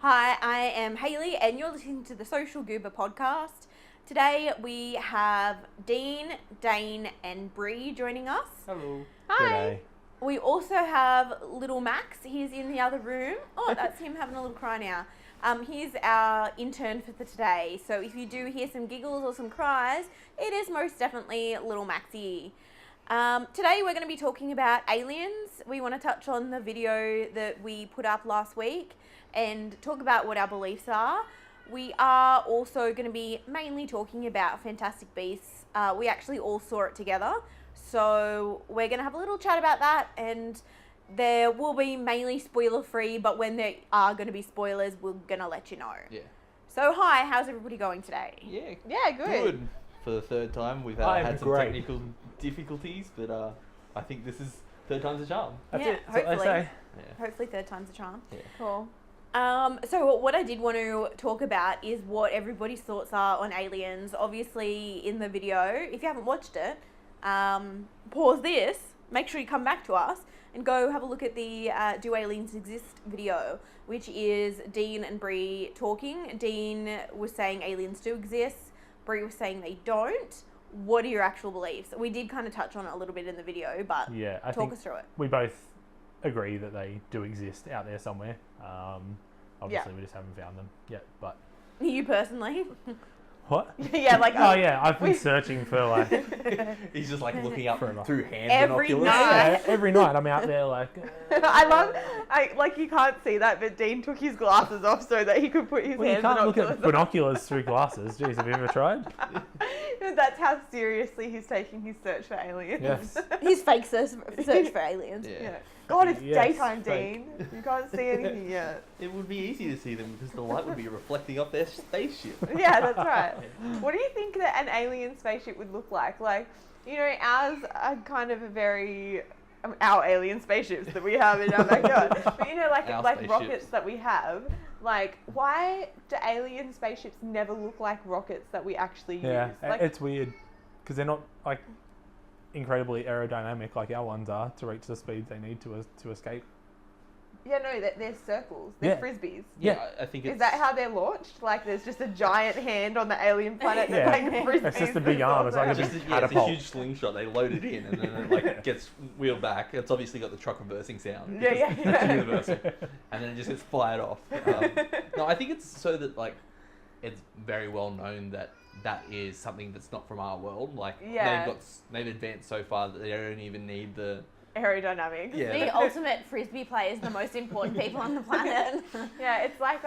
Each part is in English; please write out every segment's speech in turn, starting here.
Hi, I am Hayley and you're listening to the Social Goober podcast. Today we have Dean, Dane and Brie joining us. Hello. Hi. G'day. We also have little Max. He's in the other room. Oh, that's him having a little cry now. He's our intern for today. So if you do hear some giggles or some cries, it is most definitely little Maxie. Today we're going to be talking about aliens. We want to touch on the video that we put up last week and talk about what our beliefs are. We are also going to be mainly talking about Fantastic Beasts. We actually all saw it together. So we're going to have a little chat about that, and there will be mainly spoiler free, but when there are going to be spoilers, we're going to let you know. Yeah. So hi, how's everybody going today? Yeah, good. For the third time, we've I'm had some great. technical difficulties, but I think this is third time's a charm. That's Yeah, it. That's what they hopefully. say. Yeah. Hopefully third time's a charm. Yeah. Cool. So what I did want to talk about is what everybody's thoughts are on aliens. Obviously in the video, if you haven't watched it, pause this, make sure you come back to us and go have a look at the Do Aliens Exist video, which is Dean and Brie talking. Dean was saying aliens do exist. Brie was saying they don't. What are your actual beliefs? We did kind of touch on it a little bit in the video, but Yeah, I talk think us through it. we both agree that they do exist out there somewhere. Obviously, we just haven't found them yet. But You personally? what? Yeah, like Oh yeah, I've been searching for like He's just like looking up Fair enough. through hand Every binoculars. night. yeah, every night I'm out there like I like you can't see that, but Dean took his glasses off so that he could put his well, you hands can't look binoculars at binoculars through glasses. Jeez, have you ever tried? on. That's how seriously he's taking his search for aliens. Yes. His fake search for aliens. Yeah. Yeah. God, it's Yes, daytime, fake. Dean. You can't see anything yet. It would be easy to see them because the light would be reflecting off their spaceship. Yeah, that's right. What do you think that an alien spaceship would look like? Like, you know, ours are kind of a very our alien spaceships that we have in our backyard. But you know, Our like spaceships. rockets that we have. Like, why do alien spaceships never look like rockets that we actually Yeah, use? Like, it's weird because they're not like incredibly aerodynamic like our ones are to reach the speeds they need to escape. yeah, no, they're circles. They're Yeah. frisbees. Yeah. I think it's... Is that how they're launched? Like, there's just a giant hand on the alien planet that Yeah. like frisbees. It's just a big arm, it's like a also. big It's a catapult. huge slingshot. They load it in and then it like gets wheeled back. It's obviously got the truck reversing sound. Yeah, because yeah, It's yeah. universal. And then it just gets fired off. No, I think it's so that like it's very well known that that is something that's not from our world. Like Yeah. they've advanced so far that they don't even need the Aerodynamics. Yeah. The ultimate frisbee players, the most important people on the planet. Yeah, it's like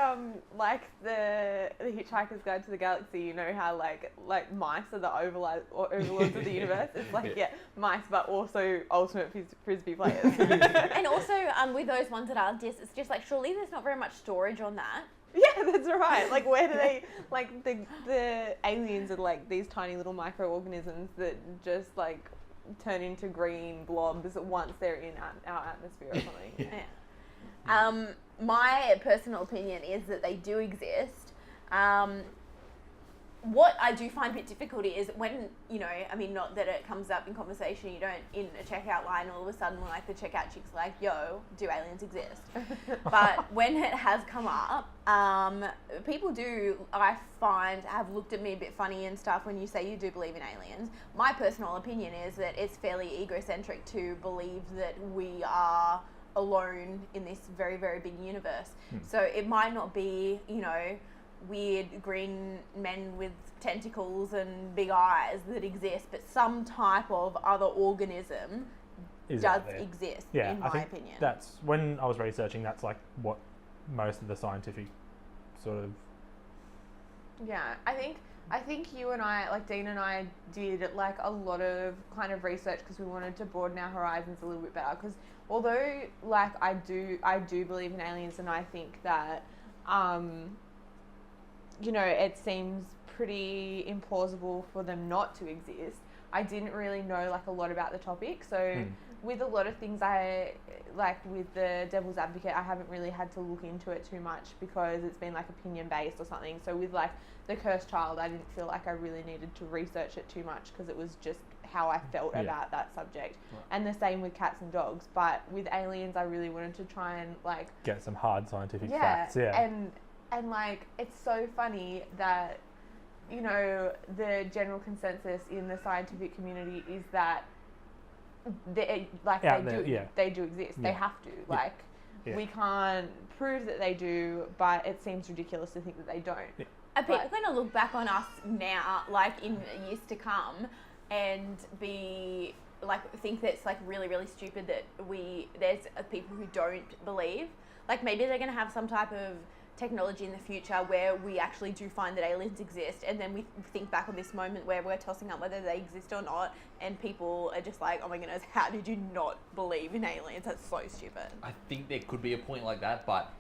the Hitchhiker's Guide to the Galaxy. You know how like mice are the overlords of the universe. It's like yeah, mice, but also ultimate frisbee players. And also with those ones that are just, it's just like surely there's not very much storage on that. Yeah, that's right. Like, where do they like the aliens are like these tiny little microorganisms that just like turn into green blobs once they're in our atmosphere or something. Yeah. My personal opinion is that they do exist. What I do find a bit difficult is when, you know, I mean, not that it comes up in conversation, you don't, in a checkout line, all of a sudden, like, the checkout chick's like, yo, do aliens exist? But when it has come up, people do, I find, have looked at me a bit funny and stuff when you say you do believe in aliens. My personal opinion is that it's fairly egocentric to believe that we are alone in this very, very big universe. So it might not be, you know, weird green men with tentacles and big eyes that exist, but some type of other organism Is does out there. exist, Yeah, in I my think opinion. that's when I was researching. That's like what most of the scientific sort of Yeah, I think you and I, like Dean and I, did like a lot of kind of research because we wanted to broaden our horizons a little bit better. Because although like I do believe in aliens, and I think that you know, it seems pretty implausible for them not to exist. I didn't really know like a lot about the topic, so with a lot of things, I like with the Devil's Advocate, I haven't really had to look into it too much because it's been like opinion based or something. So with like the Cursed Child, I didn't feel like I really needed to research it too much because it was just how I felt about that subject. Right. And the same with cats and dogs. But with aliens, I really wanted to try and like Get some hard scientific facts. Yeah. And like it's so funny that, you know, the general consensus in the scientific community is that they do exist. They have to. Like we can't prove that they do, but it seems ridiculous to think that they don't. Yeah. Are people going to look back on us now, like in years to come, and be like think that it's like really, really stupid that there's people who don't believe? Like maybe they're going to have some type of technology in the future where we actually do find that aliens exist, and then we think back on this moment where we're tossing up whether they exist or not, and people are just like, oh my goodness, how did you not believe in aliens? That's so stupid. I think there could be a point like that, but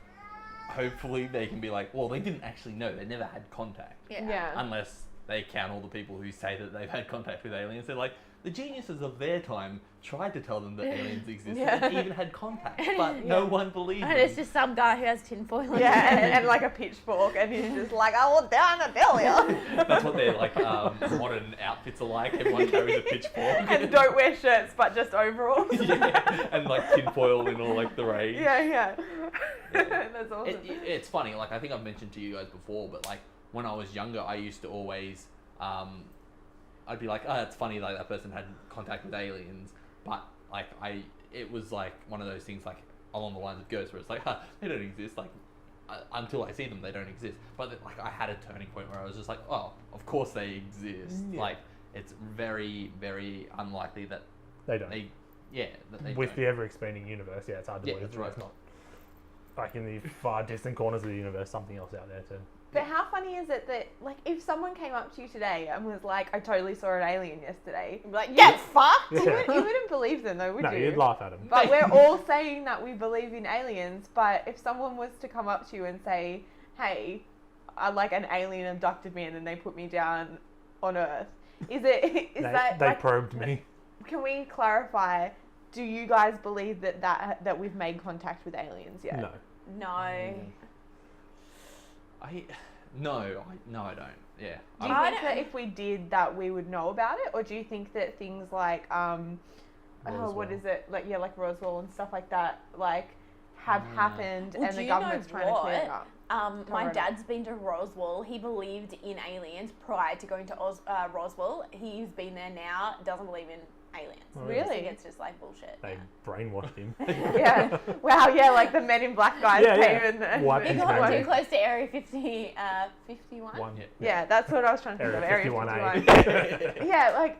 hopefully they can be like, well, they didn't actually know. They never had contact. Yeah. Unless they count all the people who say that they've had contact with aliens. They're like, the geniuses of their time tried to tell them that aliens existed and even had contact, but no one believed And them. it's just some guy who has tinfoil in his Yeah, head. and like a pitchfork, and he's just like, I will down to tell you. That's what their like modern outfits are like. Everyone carries a pitchfork. And don't wear shirts, but just overalls. Yeah, and like tinfoil in all like the rage. Yeah. That's awesome. It's funny, like I think I've mentioned to you guys before, but like when I was younger, I used to always, I'd be like, oh, it's funny, like that person had contact with aliens, but like it was like one of those things like along the lines of ghosts, where it's like, they don't exist, like until I see them, they don't exist. But then, like I had a turning point where I was just like, oh, of course they exist. Yeah. Like it's very, very unlikely that They don't. that they With don't. the ever-expanding universe, it's hard to believe that's that right. it's not, like in the far distant corners of the universe, something else out there too. But how funny is it that, like, if someone came up to you today and was like, I totally saw an alien yesterday, Like, get fucked! you wouldn't believe them though, would No, you? you'd laugh at them. But we're all saying that we believe in aliens, but if someone was to come up to you and say, hey, like an alien abducted me and then they put me down on Earth, They like, probed me. can we clarify, do you guys believe that we've made contact with aliens yet? No. No. No, I don't. Yeah. Do you think that if we did that we would know about it, or do you think that things like what is it, like Roswell and stuff like that, like have happened Well, and do the you know government's trying to clear it up? My dad's been to Roswell. He believed in aliens prior to going to Roswell. He's been there now, doesn't believe in aliens. Oh, really? I think it's just like bullshit. They brainwashed him. Yeah. Wow, yeah, like the Men in Black guys came and Wiped He his got memory. too close to Area 51. One. Yeah, that's what I was trying to think of. Area Area 51A. 51. Yeah, like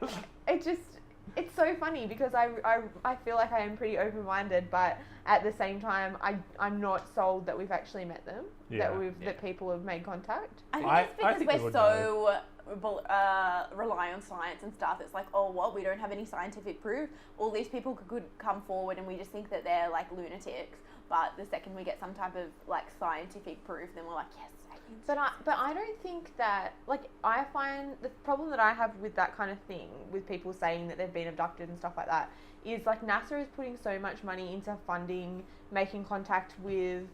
it's so funny because I feel like I am pretty open-minded, but at the same time, I'm not sold that we've actually met them, that people have made contact. I think it's think because we we're would so rely on science and stuff. It's like, oh, what? We don't have any scientific proof. All these people could come forward and we just think that they're like lunatics. But the second we get some type of like scientific proof, then we're like, yes. But I don't think that, like, I find the problem that I have with that kind of thing, with people saying that they've been abducted and stuff like that, is like NASA is putting so much money into funding, making contact with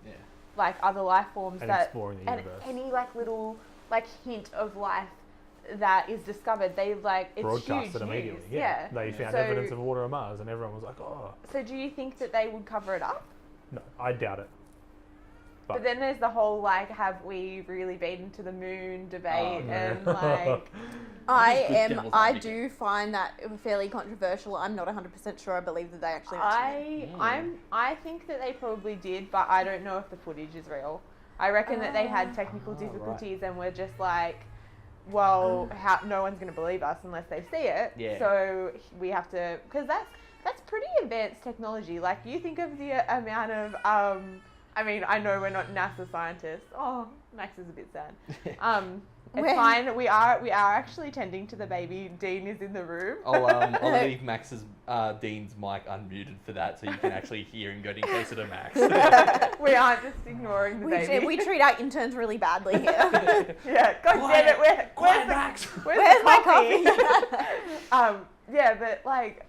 like other life forms And that exploring the universe. any like little like hint of life that is discovered, they like it's Broadcast huge it immediately. news. Yeah. They found So- evidence of water on Mars, and everyone was like, "Oh, So do you think that they would cover it up? no, I doubt it." But then there's the whole like, have we really been to the moon debate, no. and like. I do find that fairly controversial. I'm not 100% sure I believe that they actually I think that they probably did, but I don't know if the footage is real. I reckon that they had technical difficulties and were just like, well, no one's going to believe us unless they see it. Yeah. So we have to, because that's pretty advanced technology. Like, you think of the amount of, I mean, I know we're not NASA scientists. Oh, Max is a bit sad. It's fine. We are actually tending to the baby. Dean is in the room. I'll leave Dean's mic unmuted for that, so you can actually hear him getting closer to Max. We aren't just ignoring the baby. We treat our interns really badly here. Yeah, God damn it, where's Max? the my coffee? Yeah, but like,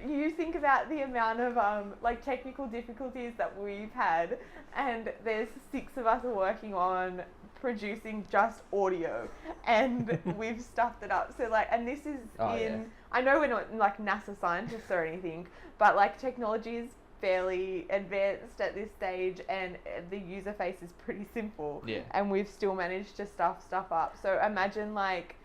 you think about the amount of like technical difficulties that we've had, and there's 6 of us working on producing just audio, and we've stuffed it up. So like, and this is I know we're not like NASA scientists or anything, but like technology is fairly advanced at this stage, and the user face is pretty simple. Yeah. And we've still managed to stuff stuff up. So imagine like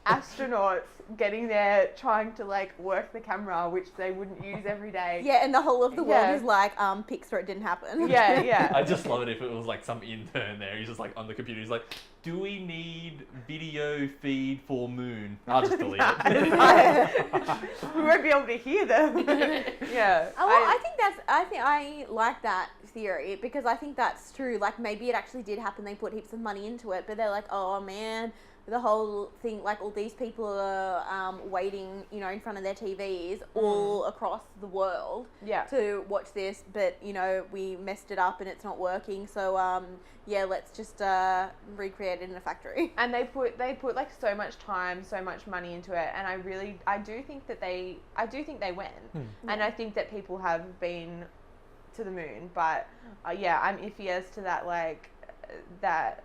astronauts getting there trying to like work the camera, which they wouldn't use every day. Yeah, and the whole of the world Yeah. is like, Pixar, it didn't happen. Yeah, yeah. I just love it if it was like some intern there. He's just like on the computer. He's like, "Do we need video feed for Moon?" I'll just delete it. We won't be able to hear them. Yeah. Oh, well, I think I like that theory, because I think that's true. Like, maybe it actually did happen. They put heaps of money into it, but they're like, oh man, the whole thing, like all these people are waiting, you know, in front of their TVs all across the world Yeah. to watch this, but you know, we messed it up and it's not working. So yeah, let's just recreate it in a factory. And they put like so much time, so much money into it, and I do think they went, and I think that people have been to the moon, but yeah, I'm iffy as to that, like that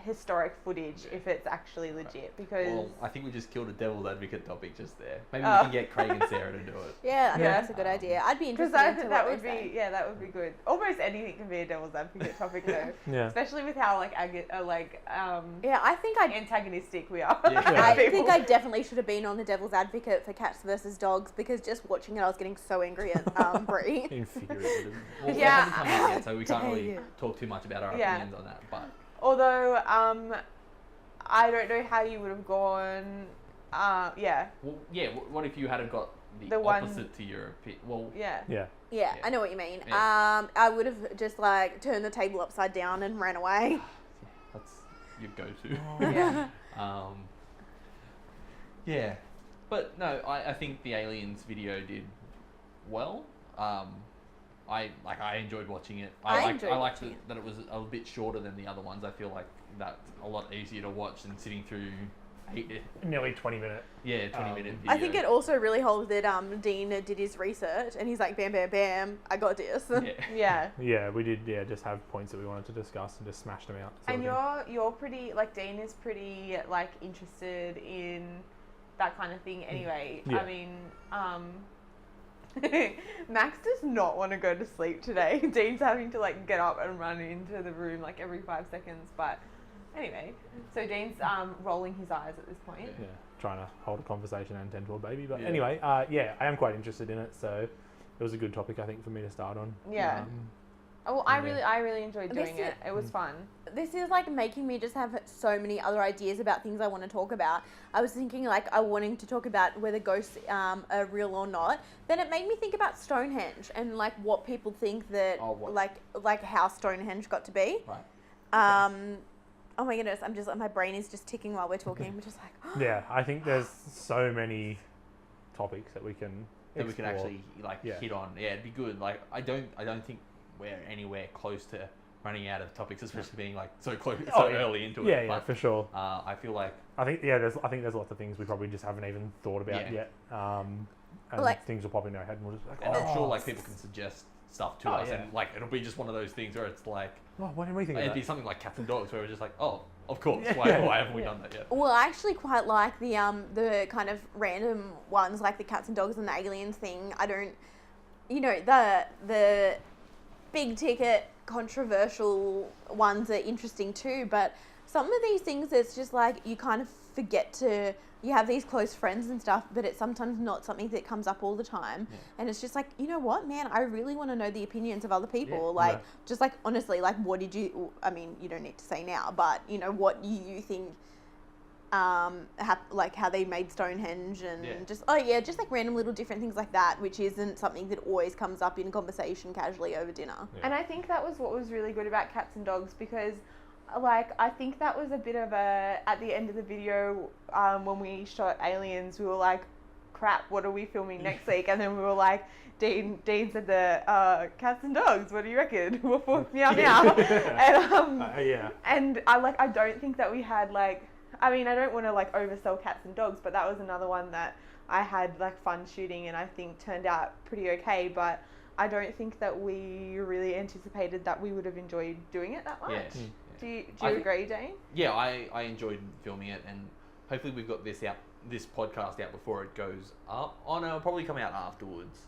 historic footage, if it's actually legit, because Well, I think we just killed a devil's advocate topic just there. Maybe we can get Craig and Sarah to do it. Yeah, I think Yeah. that's a good idea. I'd be because interested I into think what that would they say. be that would be good. Almost anything can be a devil's advocate topic though, Yeah. especially with how like Yeah, I think I antagonistic we are. Yeah. I People. think I definitely should have been on the devil's advocate for cats versus dogs, because just watching it, I was getting so angry at Brie. Infuriated. Well, we Yeah. haven't come out yet, so we can't Dare really you. talk too much about our Yeah. opinions on that. But Although I don't know how you would have gone. Yeah, well, yeah, what if you hadn't got The one- opposite to your opinion? Well, yeah. Yeah. Yeah, Yeah. I know what you mean. Yeah. I would have just like turned the table upside down and ran away. that's your go-to. Yeah. Yeah, but no, I think the Aliens video did well. I enjoyed watching it. I enjoyed I liked watching it. that it was a bit shorter than the other ones. I feel like that's a lot easier to watch than sitting through Nearly 20-minute. 20-minute video. I think it also really helped that Dean did his research and he's like, bam, bam, bam, I got this. Yeah. Yeah. Yeah, we did. Yeah, just have points that we wanted to discuss and just smashed them out. sort And of thing. you're pretty like Dane is pretty like interested in that kind of thing anyway. Yeah. I mean, Max does not want to go to sleep today. Dean's having to like get up and run into the room like every 5 seconds. But anyway, so Dean's rolling his eyes at this point. Yeah, trying to hold a conversation and tend to a baby. But Yeah. anyway, yeah, I am quite interested in it, so it was a good topic, I think, for me to start on. Yeah. Well, Yeah. I really enjoyed This doing is- it. It was fun. This is like making me just have so many other ideas about things I want to talk about. I was thinking like I wanting to talk about whether ghosts are real or not. Then it made me think about Stonehenge and like what people think that like how Stonehenge got to be. Right. Oh my goodness, my brain is just ticking while we're talking. I'm just like, Yeah, I think there's so many topics that we can That we can explore. actually like Yeah. hit on. Yeah, it'd be good. Like I don't think we're anywhere close to running out of topics, especially being like so close, so yeah. early into Yeah, it. yeah, But, for sure. I feel like I think there's lots of things we probably just haven't even thought about Yeah. yet. And Like- things will pop into our head and we'll just like, and I'm sure like people can suggest stuff to Oh, us, yeah. and like it'll be just one of those things where it's like oh, why didn't we think of it'd that? be something like cats and dogs, where we're just like, oh, of course, Yeah. why haven't we done that yet? well, I actually quite like the kind of random ones like the cats and dogs and the aliens thing. I don't, you know, the big ticket controversial ones are interesting too, but some of these things it's just like you kind of forget to, you have these close friends and stuff, but it's sometimes not something that comes up all the time. Yeah. And it's just like, you know what, man, I really want to know the opinions of other people. Yeah. Like, Yeah. just like, honestly, like, what did you, I mean, you don't need to say now, but, you know, what you think, like how they made Stonehenge and Yeah. just like random little different things like that, which isn't something that always comes up in conversation casually over dinner. Yeah. And I think that was what was really good about Cats and Dogs, because like I think that was a bit of a, at the end of the video when we shot Aliens, we were like, crap, what are we filming next week? And then we were like, Dean said the Cats and Dogs, what do you reckon? Woof woof, meow meow. And Yeah. and I don't think that we had like, I mean, I don't want to like oversell Cats and Dogs, but that was another one that I had like fun shooting and I think turned out pretty okay, but I don't think that we really anticipated that we would have enjoyed doing it that much. Yeah. Do you agree, Dane? Yeah, I enjoyed filming it, and hopefully we've got this podcast out before it goes up. Oh no, it'll probably come out afterwards.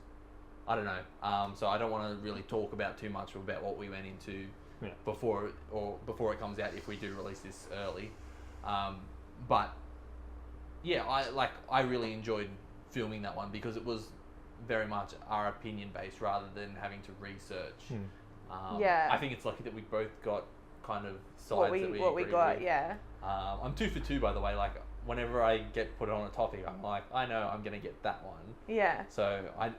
I don't know. So I don't want to really talk about too much about what we went into before it comes out, if we do release this early. But yeah, I really enjoyed filming that one because it was very much our opinion based rather than having to research. I think it's lucky that we both got kind of sides what we got with. Yeah. I'm 2 for 2, by the way. Like, whenever I get put on a topic, I'm like, I know I'm gonna get that one. Yeah. So I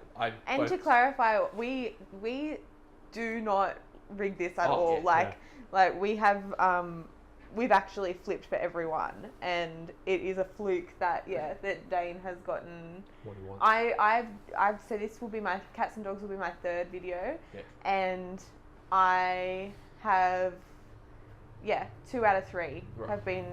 and to clarify, we do not rig this at all. Yeah, like we have we've actually flipped for everyone, and it is a fluke that that Dane has gotten. What he wants. I've so this will be my Cats and Dogs will be my 3rd video, and I have 2 out of 3 have been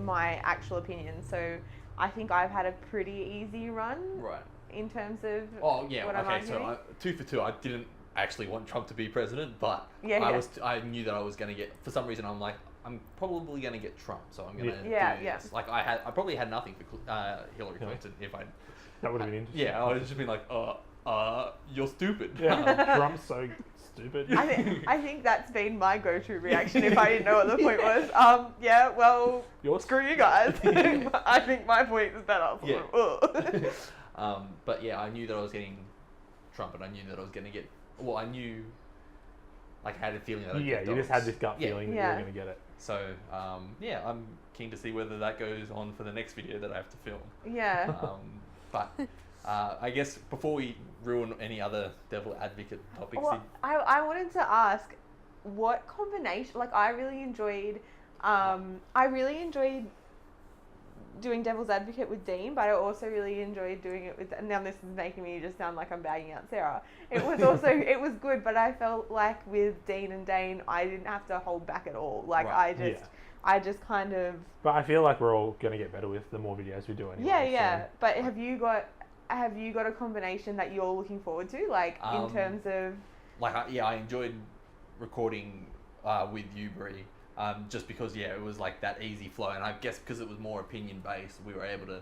my actual opinion. So I think I've had a pretty easy run. Right. In terms of what I'm arguing. So 2 for 2. I didn't actually want Trump to be president, but I knew that I was going to get. For some reason, I'm like, I'm probably going to get Trump, so I'm going to do this. Like I probably had nothing for Hillary Clinton if I. That would have been interesting. Yeah, I would have just been like, you're stupid. Yeah, Trump's so stupid. I think that's been my go-to reaction if I didn't know what the point was. Well, screw you guys. I think my point is better. Yeah. But yeah, I knew that I was getting Trump, and I knew that I was going to get. Well, I knew. Like, I had a feeling that I'd get you just had this gut feeling that you were going to get it. So, I'm keen to see whether that goes on for the next video that I have to film. Yeah. But I guess before we ruin any other devil advocate topics... Well, I wanted to ask, what combination... Like, I really enjoyed doing devil's advocate with Dean, but I also really enjoyed doing it with... Now this is making me just sound like I'm bagging out Sarah. It was also... it was good, but I felt like with Dean and Dane, I didn't have to hold back at all. Like, I just kind of... But I feel like we're all going to get better with the more videos we do anyway. Yeah. So. But have you got a combination that you're looking forward to? Like, in terms of... Like, I enjoyed recording with you, Brie. Just because, it was like that easy flow, and I guess because it was more opinion based, we were able to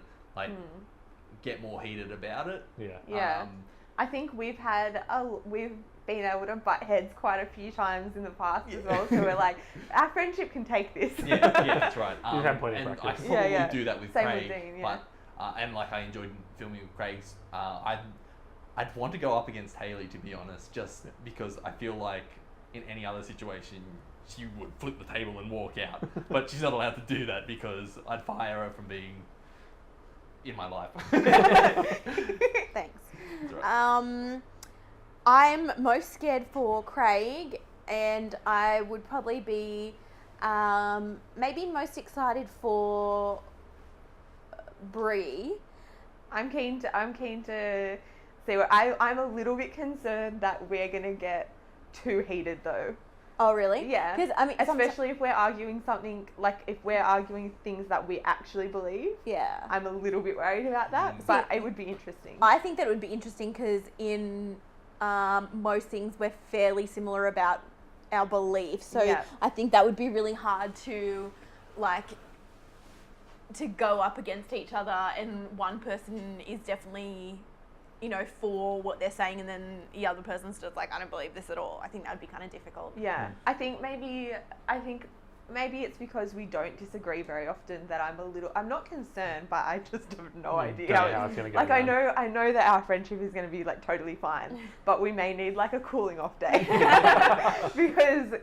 get more heated about it. Yeah. I think we've been able to butt heads quite a few times in the past as well. So we're like, our friendship can take this. Yeah, that's right. You've had plenty of practice. I probably do that with Same Craig, with Dean, but and like I enjoyed filming with Craig's. I'd want to go up against Hayley, to be honest, just because I feel like in any other situation she would flip the table and walk out, but she's not allowed to do that because I'd fire her from being in my life. Thanks. That's right. I'm most scared for Craig, and I would probably be maybe most excited for Brie. I'm keen to see what I'm a little bit concerned that we're gonna get too heated though. Oh really? Yeah. Because I mean, especially if we're arguing something like if we're arguing things that we actually believe. Yeah. I'm a little bit worried about that, but it would be interesting. I think that it would be interesting because in most things we're fairly similar about our beliefs. So I think that would be really hard to go up against each other, and one person is definitely, for what they're saying, and then the other person's just like, I don't believe this at all. I think that would be kind of difficult. Yeah. I think maybe it's because we don't disagree very often that I'm not concerned, but I just have no idea how it's going to go. Like, I know that our friendship is going to be like totally fine, but we may need like a cooling off day. Because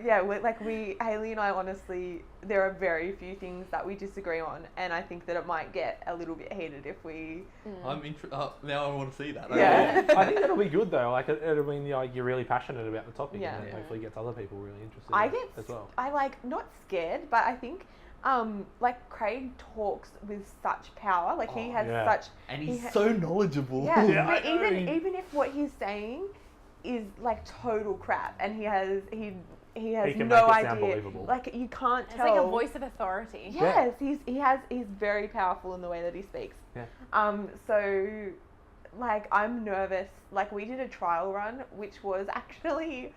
Hayley and I, honestly, there are very few things that we disagree on, and I think that it might get a little bit heated if we... now I want to see that. Yeah. I think that'll be good though. Like, it'll mean like you're really passionate about the topic, and then hopefully gets other people really interested as well. I not scared, but I think Craig talks with such power. Like, he has such... And he's so knowledgeable. Yeah, but even if what he's saying is like total crap, and he he has He can no make it sound idea. believable. Like you can't It's tell. like a voice of authority. Yes, he's very powerful in the way that he speaks. Yeah. So like I'm nervous. Like we did a trial run, which was actually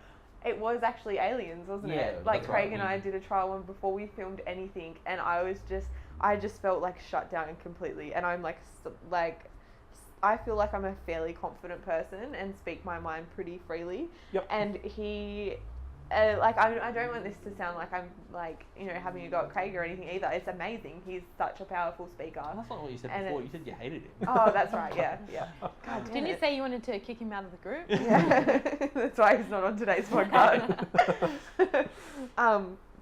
Aliens, wasn't Yeah, it? Like that's Craig right. and I did a trial run before we filmed anything, and I just felt like shut down completely. And I'm like I feel like I'm a fairly confident person and speak my mind pretty freely. Yep. And he. I don't want this to sound like I'm like, having a go at Craig or anything either. It's amazing. He's such a powerful speaker. That's not what you said And before. it- You said you hated him. Oh, that's right. Yeah. God damn Didn't you it. say you wanted to kick him out of the group? Yeah. That's why he's not on today's podcast.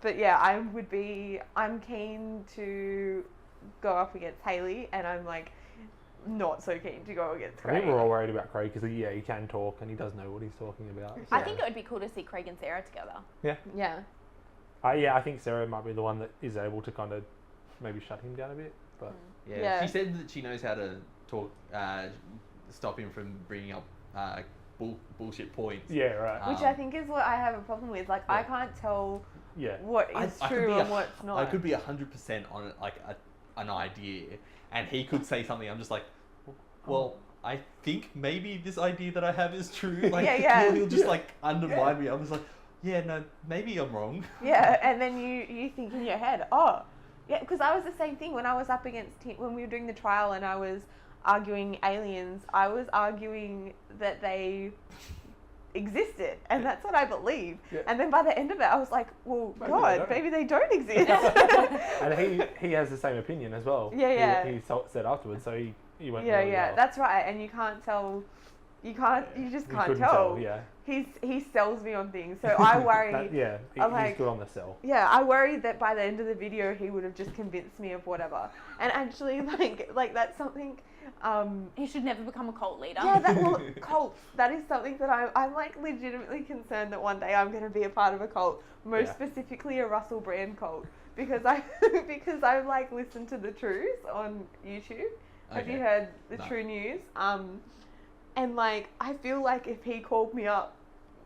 But yeah, I'm keen to go up against Hayley, and I'm like not so keen to go against I Craig. think we're all worried about Craig because he can talk and he does know what he's talking about. I think it would be cool to see Craig and Sarah together. Yeah. Yeah, I think Sarah might be the one that is able to kind of maybe shut him down a bit. But Yeah. She said that she knows how to talk, stop him from bringing up bullshit points. yeah, right. Which I think is what I have a problem with. Like, I Yeah. can't tell Yeah. what is true and what's not. I could be 100% on it, like an idea, and he could say something. I'm just like, well, I think maybe this idea that I have is true. Like, Yeah. He'll just like undermine me. I'm just like, yeah, no, maybe I'm wrong. Yeah, and then you think in your head, oh, yeah, because I was the same thing when I was up against him, when we were doing the trial and I was arguing aliens, I was arguing that they existed, and that's what I believe. Yeah. And then by the end of it, I was like, well, Maybe God, they don't. maybe they don't exist. And he has the same opinion as well. Yeah. He said afterwards, so he went yeah, really well. that's right. And you can't tell, you just He can't couldn't tell. Yeah. He sells me on things, so I worry. He's good on the sell. Yeah, I worry that by the end of the video he would have just convinced me of whatever. And actually, like that's something. He should never become a cult leader. Yeah, cults. That is something that I'm like legitimately concerned that one day I'm going to be a part of a cult, most specifically a Russell Brand cult, because I like listen to the Truth on YouTube. Have you heard the True News? And like I feel like if he called me up,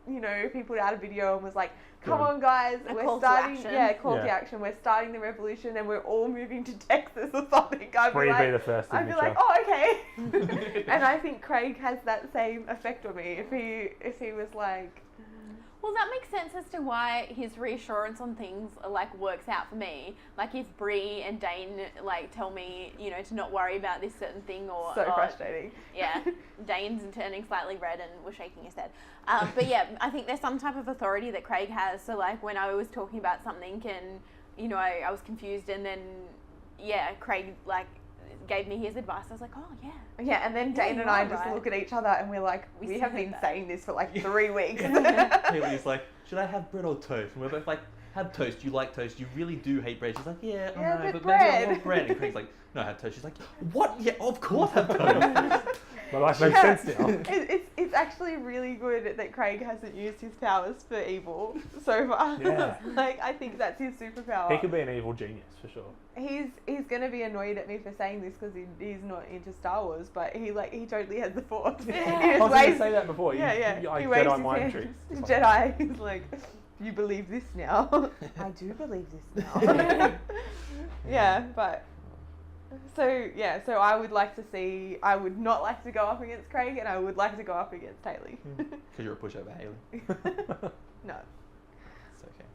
if he put out a video and was like, come on guys, we're starting, call to action, we're starting the revolution and we're all moving to Texas or something, I'd be the first like, signature. oh, okay. And I think Craig has that same effect on me if he was like... Well, that makes sense as to why his reassurance on things like works out for me. Like if Brie and Dane like tell me, to not worry about this certain thing or So frustrating. Yeah, Dane's turning slightly red and was shaking his head. But yeah, I think there's some type of authority that Craig has. So like when I was talking about something and I was confused and then Craig like gave me his advice. I was like, oh yeah. Yeah, and then Dane and I just look at each other and we're like, we have been saying this for like 3 weeks. Haley's like, should I have bread or toast? And we're both like, have toast. You like toast. You really do hate bread. She's like, yeah, I know, but maybe I want bread. And Craig's like, no, have toast. She's like, what? Yeah, of course have toast. My life makes sense now. It's actually really good that Craig hasn't used his powers for evil so far. Yeah. Like, I think that's his superpower. He could be an evil genius for sure. He's gonna be annoyed at me for saying this because he's not into Star Wars, but he totally has the Force. I was going to say that before. Yeah. You, He waves Jedi his mind hands. tricks. It's like- Jedi. He's like, you believe this now? I do believe this now. Yeah, but so I would like to see. I would not like to go up against Craig, and I would like to go up against Hayley. Because you're a pushover, Hayley. No. It's okay.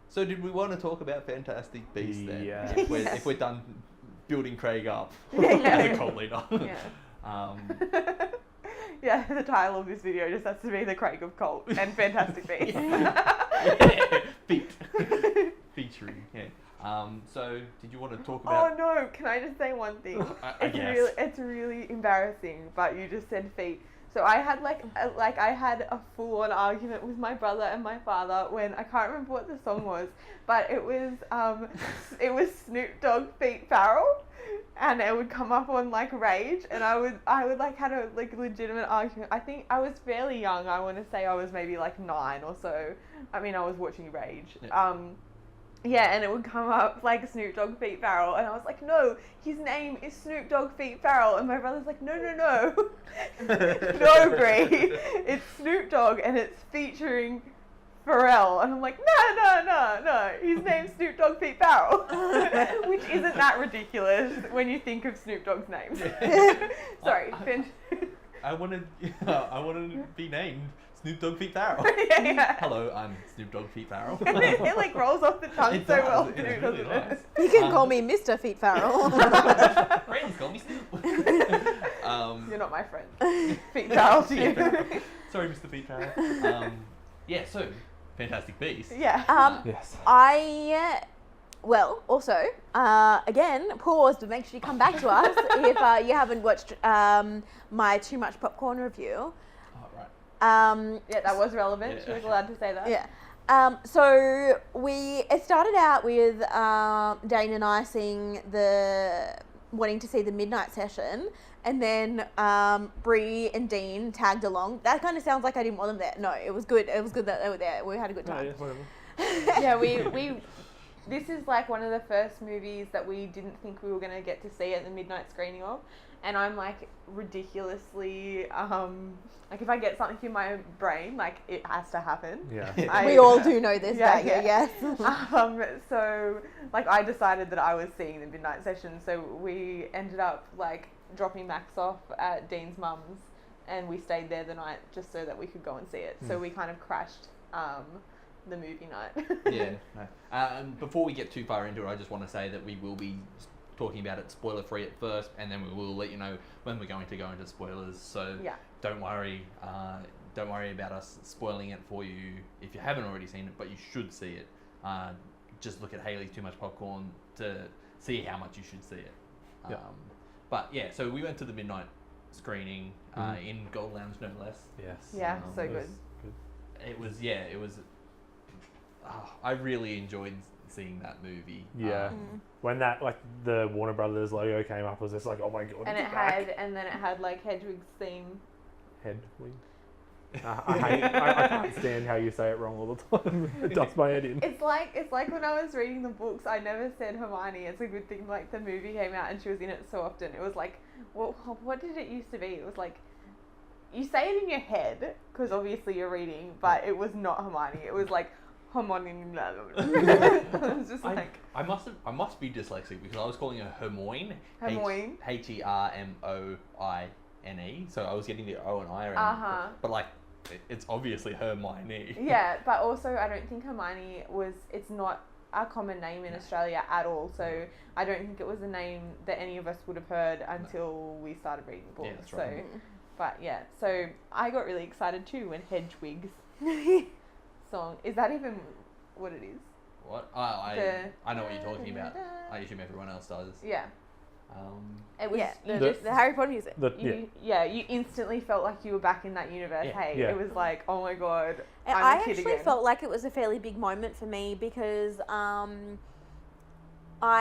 So did we want to talk about Fantastic Beasts then? Yeah. If we're done building Craig up Yeah. as a cult leader. Yeah. Yeah, the title of this video just has to be The Craig of Cult and Fantastic Beasts. Feet. Featuring. Yeah. So did you want to talk about? Oh no, can I just say one thing? I guess. It's really embarrassing, but you just said feet. So I had I had a full-on argument with my brother and my father when I can't remember what the song was, but it was Snoop Dogg Feet Farrell, and it would come up on like Rage, and I would like had a like legitimate argument. I think I was fairly young. I want to say I was maybe like 9 or so. I mean, I was watching Rage. Yeah. Yeah, and it would come up like Snoop Dogg Feet Farrell, and I was like, no, his name is Snoop Dogg Feet Farrell, and my brother's like, no, no, Brie, it's Snoop Dogg, and it's featuring Pharrell. And I'm like, no. His name's Snoop Dogg Pete Farrell. Which isn't that ridiculous when you think of Snoop Dogg's name. Sorry. I wanted to be named Snoop Dogg Pete Farrell. Yeah. Hello, I'm Snoop Dogg Pete Farrell. It like rolls off the tongue It so does, well it's too, really doesn't nice. it? You can call me Mr. Feet Farrell. Friends call me Snoop. You're not my friend. Pete Farrell to you. Sorry, Mr. Pete Farrell. Yeah, so Fantastic Beasts. Yeah. Yes. Well, also, again, pause, but make sure you come back to us if you haven't watched my Too Much Popcorn review. Oh, right. Yeah, that was relevant. Yeah. She was allowed to say that. Yeah. So it started out with Dane and I wanting to see the midnight session, and then Brie and Dean tagged along. That kind of sounds like I didn't want them there. No, it was good. It was good that they were there. We had a good No, time. yeah, whatever. Yeah, we this is like one of the first movies that we didn't think we were going to get to see at the midnight screening of, and I'm like ridiculously like if I get something in my brain, like it has to happen. Yeah. We all do know this about you, yeah. yes. So like I decided that I was seeing the midnight session, so we ended up like dropping Max off at Dean's mum's, and we stayed there the night just so that we could go and see it. So we kind of crashed the movie night. Yeah. No. And before we get too far into it, I just want to say that we will be talking about it spoiler free at first, and then we will let you know when we're going to go into spoilers. So Yeah. don't worry about us spoiling it for you if you haven't already seen it, but you should see it. Just look at Hayley's Too Much Popcorn to see how much you should see it. Yeah. But yeah, so we went to the midnight screening in Gold Lounge, no less. Yes. Yeah, so It was good. It was. I really enjoyed seeing that movie. Yeah. When that, like, the Warner Brothers logo came up, I was just like, oh my god, And it's it back. had, and then it had like Hedwig's theme. Hedwig. I can't stand how you say it wrong all the time. It does my head in. It's like when I was reading the books, I never said Hermione. It's a good thing like the movie came out and she was in it so often. It was like, well, what did it used to be? It was like, you say it in your head because obviously you're reading, but it was not Hermione. It was like Hermione. I was just like, I must be dyslexic because I was calling her Hermione. Hermione. Hermoine. So I was getting the O and I around. But like, it's obviously Hermione. Yeah, but also I don't think Hermione it's not a common name in Australia at all, so I don't think it was a name that any of us would have heard until we started reading the book. Yeah, that's right. So, but yeah, so I got really excited too when Hedwig's song, is that even what it is? What? I know what you're talking about. I assume everyone else does. Yeah. It was the Harry Potter music. You instantly felt like you were back in that universe. Yeah. Hey, Yeah. it was like, oh my god, And I'm I a kid actually again. felt like it was a fairly big moment for me because I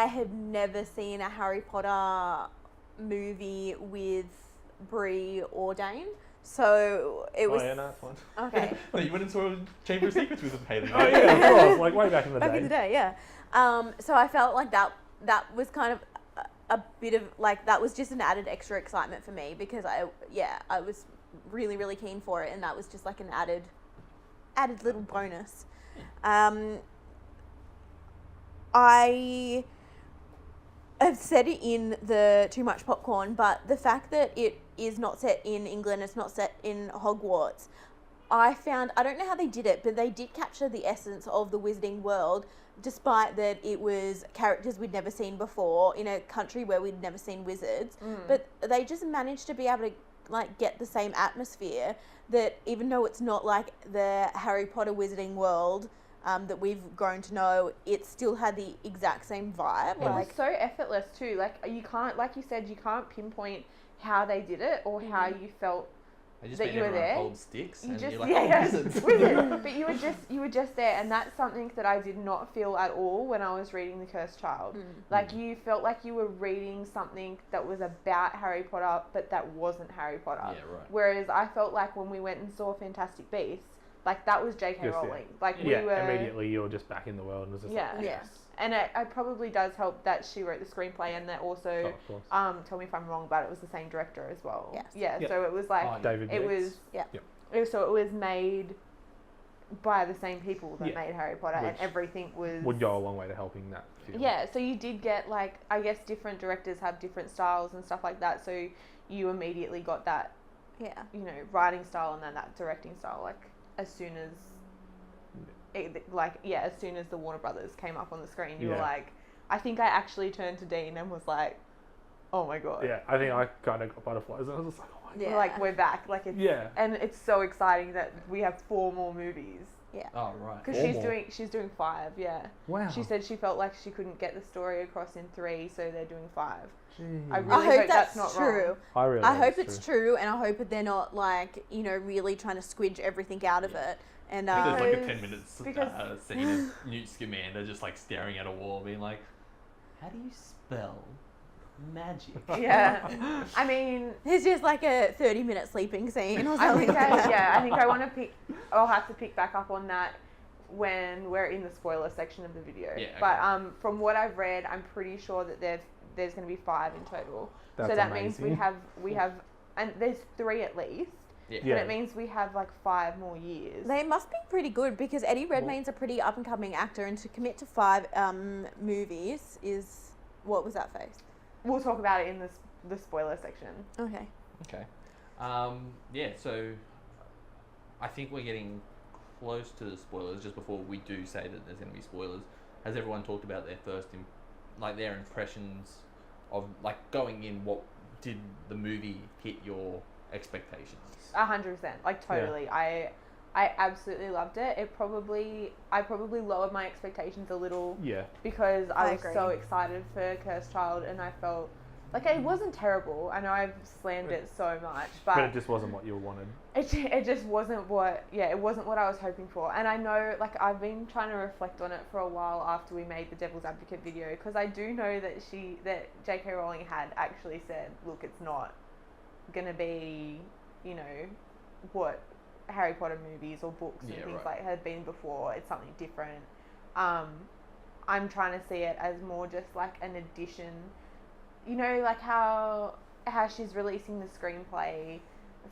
had never seen a Harry Potter movie with Brie or Dane. So it was... Oh yeah, no, it's fine. Okay. No, you went and saw Chamber of Secrets with them, Hayley. Oh yeah, of course, like way back in the Back day. in the day, yeah. So I felt like that was kind of a bit of like that was just an added extra excitement for me because I was really, really keen for it, and that was just like an added little bonus. I have said it in the Too Much Popcorn, but the fact that it is not set in England, it's not set in Hogwarts, I don't know how they did it, but they did capture the essence of the Wizarding world, despite that it was characters we'd never seen before in a country where we'd never seen wizards. But they just managed to be able to like get the same atmosphere that even though it's not like the Harry Potter Wizarding world that we've grown to know, it still had the exact same vibe. It was so effortless too. Like you can't, like you said, you can't pinpoint how they did it or how you felt I just that made you were everyone there. hold sticks, You and just you're like, wizards. wizard. But you were just there, and that's something that I did not feel at all when I was reading The Cursed Child. Like you felt like you were reading something that was about Harry Potter, but that wasn't Harry Potter. Yeah, right. Whereas I felt like when we went and saw Fantastic Beasts, like that was J.K. Just, yeah. Rowling. Like Yeah, we were immediately you're just back in the world and it was just Yeah. like, Yes. And it probably does help that she wrote the screenplay and that also, oh, of course. tell me if I'm wrong, but it was the same director as well. Yes. Yeah, Yep. so it was like, Oh, David it Yates. was, Yeah. So it was made by the same people that Yeah. made Harry Potter, and Which everything was would go a long way to helping that film. Yeah, so you did get, like, I guess different directors have different styles and stuff like that, so you immediately got that, Yeah. you know, writing style and then that directing style, like, as soon as as soon as the Warner Brothers came up on the screen, you were Yeah. like, I think I actually turned to Dean and was like, oh my god. Yeah, I think I kind of got butterflies. I was just like, oh my god. Yeah. Like, we're back. Like, it's, Yeah. and it's so exciting that we have 4 more movies. Oh, right. Because 4 more? she's doing 5, yeah. Wow. She said she felt like she couldn't get the story across in 3, so they're doing 5. Jeez. I I really hope hope that's not true. wrong. I hope it's true, and I hope that they're not like, you know, really trying to squidge everything out of it. And There's like a Because- 10 minutes because- scene of Newt Scamander just like staring at a wall, being like, "How do you spell magic?" Yeah. I mean, there's just like a 30-minute sleeping scene or I something. think I think I want to pick. I'll have to pick back up on that when we're in the spoiler section of the video. Yeah, okay. But from what I've read, I'm pretty sure that there's going to be 5 in total. That's so that amazing. means we have, and there's 3 at least. Yeah. Yeah. And it means we have like 5 more years. They must be pretty good because Eddie Redmayne's a pretty up-and-coming actor, and to commit to 5 movies is... What was that face? We'll talk about it in the spoiler section. Okay. Okay. Yeah, so I think we're getting close to the spoilers. Just before we do say that there's going to be spoilers, has everyone talked about their their impressions of, like, going in? What did the movie hit your expectations? 100%, like totally. I absolutely loved it. I probably lowered my expectations a little Yeah. because I I was agree. so excited for Cursed Child, and I felt like it wasn't terrible. I know I've slammed it so much, But but it just wasn't what you wanted. it just wasn't what I was hoping for. And I know, like, I've been trying to reflect on it for a while after we made the Devil's Advocate video, because I do know that J.K. Rowling had actually said, look, it's not gonna be, you know, what Harry Potter movies or books and things like have been before. It's something different. I'm trying to see it as more just like an addition, you know, like how she's releasing the screenplay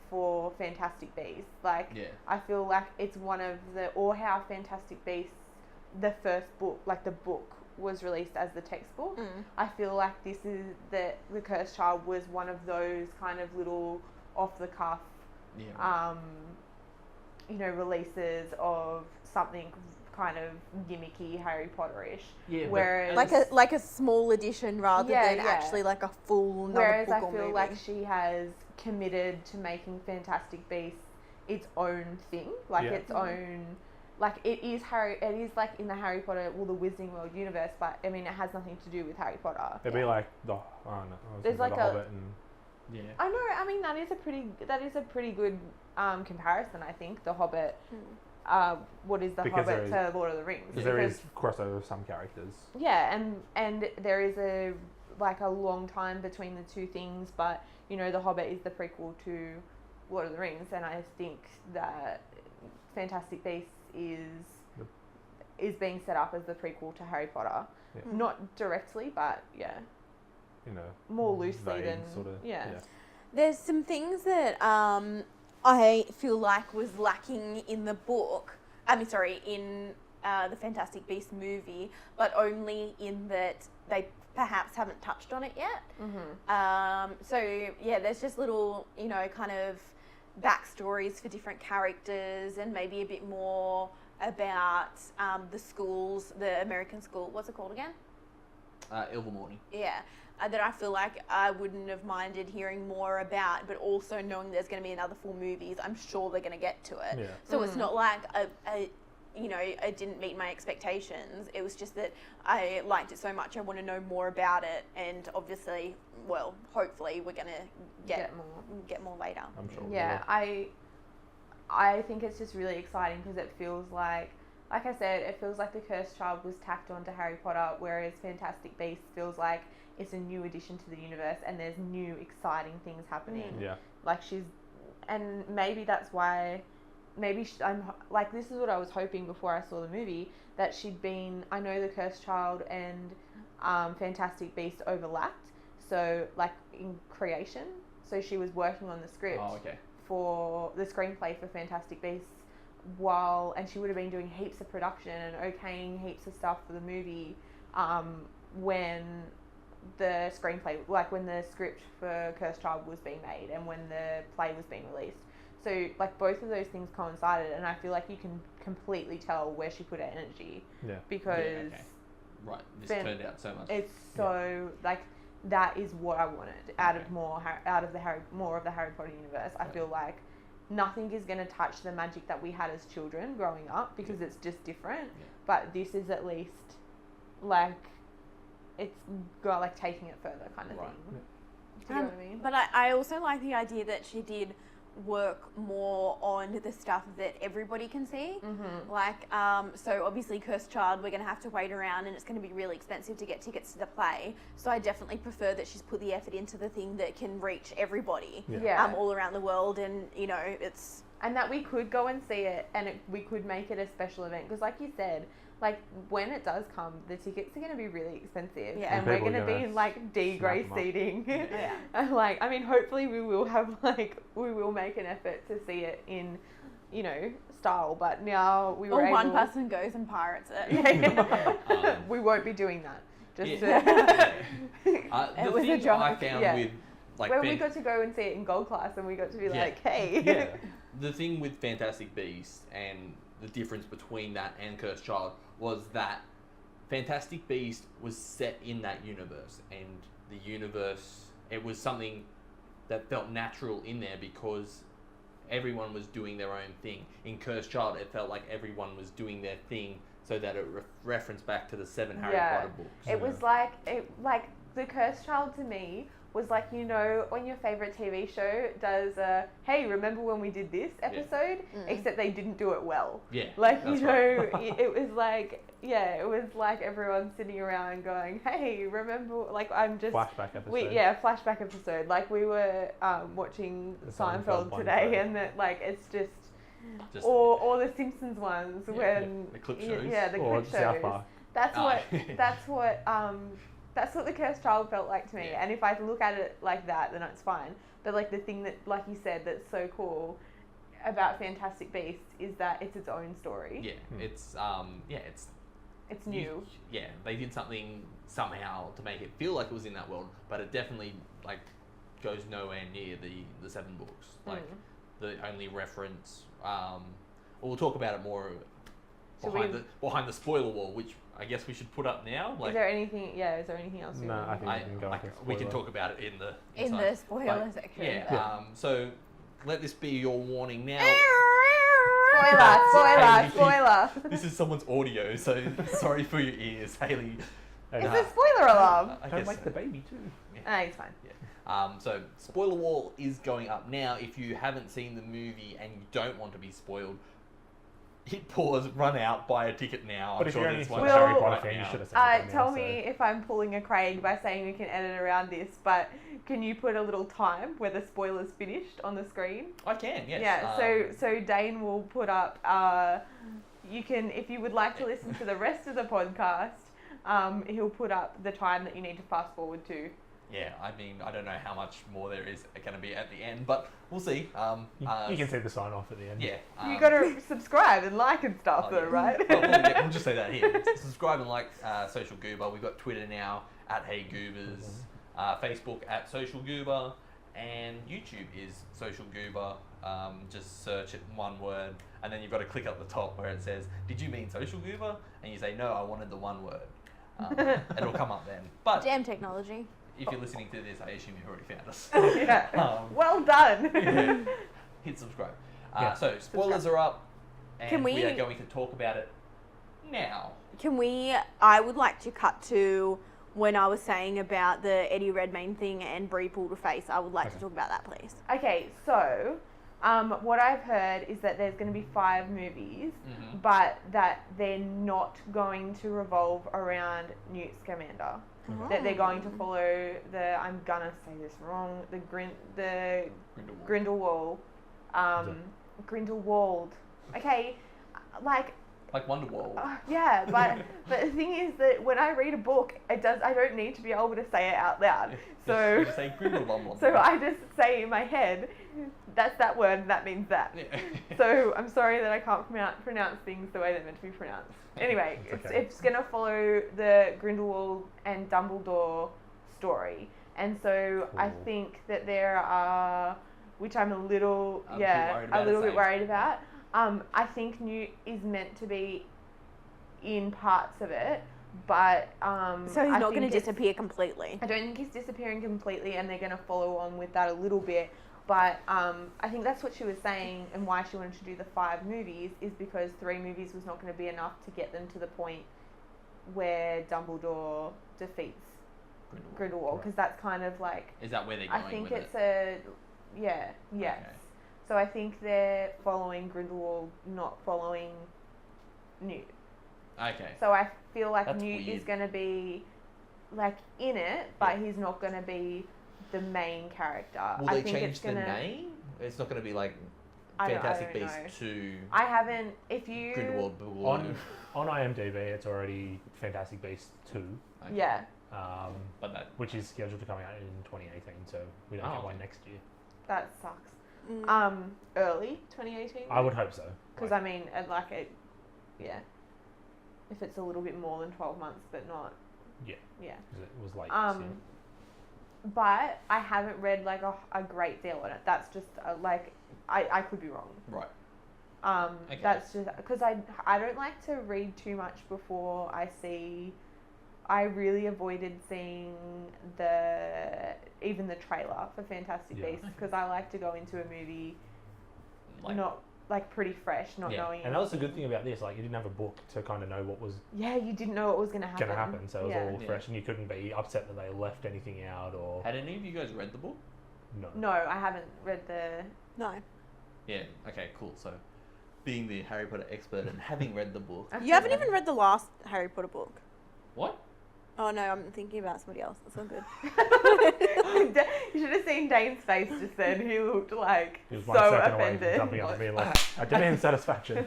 for Fantastic Beasts. Like, Yeah. I feel like it's one of or how Fantastic Beasts, the first book, like the book, was released as the textbook. I feel like this is the Cursed Child was one of those kind of little off the cuff, Yeah. you know, releases of something kind of gimmicky Harry Potter-ish. Yeah. Whereas Like a small edition rather Yeah, than yeah. actually like a full another Whereas book I or feel movie. like she has committed to making Fantastic Beasts its own thing, like Yeah. its own, like it is like in the Harry Potter, the Wizarding World universe, but I mean it has nothing to do with Harry Potter. It'd be like the There's like the a- Hobbit and Yeah. I know. I mean that is a pretty good comparison. I think The Hobbit. What is The Because Hobbit there to Lord of the Rings? because there is crossover of some characters. Yeah, and there is a long time between the two things, but you know, The Hobbit is the prequel to Lord of the Rings, and I think that Fantastic Beasts is being set up as the prequel to Harry Potter. Yeah. Not directly, but yeah, You know, more loosely vague than sort of. yeah. There's some things that I feel like was lacking in the book. In the Fantastic Beasts movie, but only in that they perhaps haven't touched on it yet. So yeah, there's just little, you know, kind of backstories for different characters, and maybe a bit more about the schools, the American school. What's it called again? Ilvermorny. Yeah, that I feel like I wouldn't have minded hearing more about, but also knowing there's going to be another 4 movies, I'm sure they're going to get to it. Yeah. So it's not like you know, it didn't meet my expectations. It was just that I liked it so much, I want to know more about it, and obviously, well, hopefully we're going to get more later. I'm sure. we Yeah, will. I think it's just really exciting because it feels like I said, it feels like The Cursed Child was tacked on to Harry Potter, whereas Fantastic Beasts feels like it's a new addition to the universe, and there's new exciting things happening. Yeah. Like and maybe that's why, I'm like, this is what I was hoping before I saw the movie, that I know The Cursed Child and Fantastic Beasts overlapped, so like in creation, so she was working on the script Oh, okay. for the screenplay for Fantastic Beasts and she would have been doing heaps of production and okaying heaps of stuff for the movie, when the screenplay, like when the script for Cursed Child was being made and when the play was being released. So like both of those things coincided, and I feel like you can completely tell where she put her energy. Yeah. Because right, this turned out so much. it's so like that is what I wanted out of more of the Harry Potter universe. I feel like nothing is going to touch the magic that we had as children growing up because it's just different. Yeah. But this is at least like it's got like taking it further kind of thing. Yeah. Do you know what I mean? But I also like the idea that she did work more on the stuff that everybody can see. Mm-hmm. Like, so obviously Cursed Child, we're going to have to wait around and it's going to be really expensive to get tickets to the play. So I definitely prefer that she's put the effort into the thing that can reach everybody Yeah. all around the world. And, you know, it's... And that we could go and see it and we could make it a special event. Because like you said, like when it does come, the tickets are going to be really expensive. Yeah. And we're People going are to be gonna in like D-grade snap 'em up. seating. Yeah. And like, I mean, hopefully we will have like, we will make an effort to see it in, you know, style. But now we were Or able... one person goes and pirates it. We won't be doing that. Just The It was a thing joke. I found Yeah. with like when we got to go and see it in gold class and we got to be Yeah. like, hey. Yeah. the thing with Fantastic Beasts and the difference between that and Cursed Child was that Fantastic Beast was set in that universe, and the universe, it was something that felt natural in there because everyone was doing their own thing. In Cursed Child, it felt like everyone was doing their thing so that it referenced back to the 7 Harry Potter books. It was like the Cursed Child to me was like, you know, when your favorite TV show does hey, remember when we did this episode? Except they didn't do it well. Yeah. Like, that's you know, right. it was like, it was like everyone sitting around going, hey, remember, like I'm just Flashback episode. flashback episode. Like we were watching The Seinfeld Seinfeld one today, today. and that like it's just Just or the Simpsons ones when the clip shows. the Or clip South shows. Park. That's Oh. that's what the Cursed Child felt like to me. Yeah. And if I look at it like that, then it's fine. But like the thing that, like you said, that's so cool about Fantastic Beasts is that it's its own story. Yeah, it's It's new. Yeah, they did something somehow to make it feel like it was in that world, but it definitely like goes nowhere near the 7 books. Like the only reference. We'll talk about it more behind the spoiler wall, which I guess we should put up now. Like, Is there anything else? you No, want? I think we can go like, into we can spoiler. talk about it in the In inside. the spoiler But, section. Yeah. So let this be your warning now. Spoiler. This is someone's audio, so sorry for your ears, Hayley. And, Is it spoiler alarm? I don't guess like so. the baby too. It's fine. So spoiler wall is going up now. If you haven't seen the movie and you don't want to be spoiled, hit pause, run out, buy a ticket now. But I'm if sure you're only there's a one Well, Harry Potter right fan, you now. should have seen it by now, Tell so- me if I'm pulling a Craig by saying we can edit around this, but can you put a little time where the spoiler's finished on the screen? I can, yes. Yeah, so Dane will put up, you can, if you would like to listen to the rest of the podcast, he'll put up the time that you need to fast forward to. Yeah, I mean, I don't know how much more there is going to be at the end, but we'll see. You can see the sign off at the end. Yeah. You got to subscribe and like and stuff, though, yeah. right? We'll just say that here. Subscribe and like Social Goober. We've got Twitter now at Hey Goobers, Facebook at Social Goober, and YouTube is Social Goober. Just search it in one word, and then you've got to click up the top where it says, "Did you mean Social Goober?" And you say, "No, I wanted the one word." It'll come up then. But Damn technology. if you're listening to this, I assume you've already found us. Yeah. Well done. Yeah. Hit subscribe. Yeah. So spoilers are up, and Can we we- are going to talk about it now. I would like to cut to when I was saying about the Eddie Redmayne thing and Brie pulled a face. I would like to talk about that, please. Okay, so what I've heard is that there's going to be 5 movies, Mhm. but that they're not going to revolve around Newt Scamander. That they're going to follow I'm gonna say this wrong, the Grindelwald. Grindelwald. Okay, like Like Wonderworld. Yeah, but the thing is that when I read a book, I don't need to be able to say it out loud. So You just say Grindelwald. so I just say in my head, that's that word and that means that. Yeah. So I'm sorry that I can't pronounce things the way they're meant to be pronounced. Anyway, It's okay. it's going to follow the Grindelwald and Dumbledore story. And so I Cool. think that there are, which I'm a little A bit worried about, a little bit same. worried about. I think Newt is meant to be in parts of it, but So he's I not going to think it's- disappear completely. I don't think he's disappearing completely, and they're going to follow on with that a little bit. But I think that's what she was saying, and why she wanted to do the 5 movies is because 3 movies was not going to be enough to get them to the point where Dumbledore defeats Grindelwald, because that's kind of like, Is that where they're going I think with it's it? yes. Okay. So I think they're following Grindelwald, not following Newt. Okay. So I feel like That's Newt is weird. going to be like in it, but he's not going to be the main character. Will I they think change it's the gonna, name? It's not going to be like I don't Fantastic know. Beasts 2 I haven't. If you Grindelwald Blue. On IMDb, it's already Fantastic Beasts 2, Okay. yeah, But that. which is scheduled to come out in 2018, so we don't Oh, get one okay. next year. that sucks. Mm. Early 2018. I would hope so. Because Like, I mean, yeah. If it's a little bit more than 12 months, but not. Yeah. Yeah. 'cause it was late. But I haven't read like a great deal on it. That's just like I could be wrong. Right. Okay. That's just because I don't like to read too much before I see. I really avoided seeing even the trailer for Fantastic Yeah. Beasts because I like to go into a movie Like, not like pretty fresh, not Yeah. knowing. And that was the good thing about this, like you didn't have a book to kind of know what was Yeah, you didn't know what was going to happen. going to happen, so it was Yeah. all Yeah. fresh, and you couldn't be upset that they left anything out or Had any of you guys read the book? no. No, I haven't read the. No. Yeah. Okay. Cool. So, being the Harry Potter expert and having read the book, You haven't even read the last Harry Potter book. what? Oh no, I'm thinking about somebody else. That's all good. You should have seen Dane's face just then. He looked like It was so 1 second away from offended. jumping up and being like, I demand satisfaction.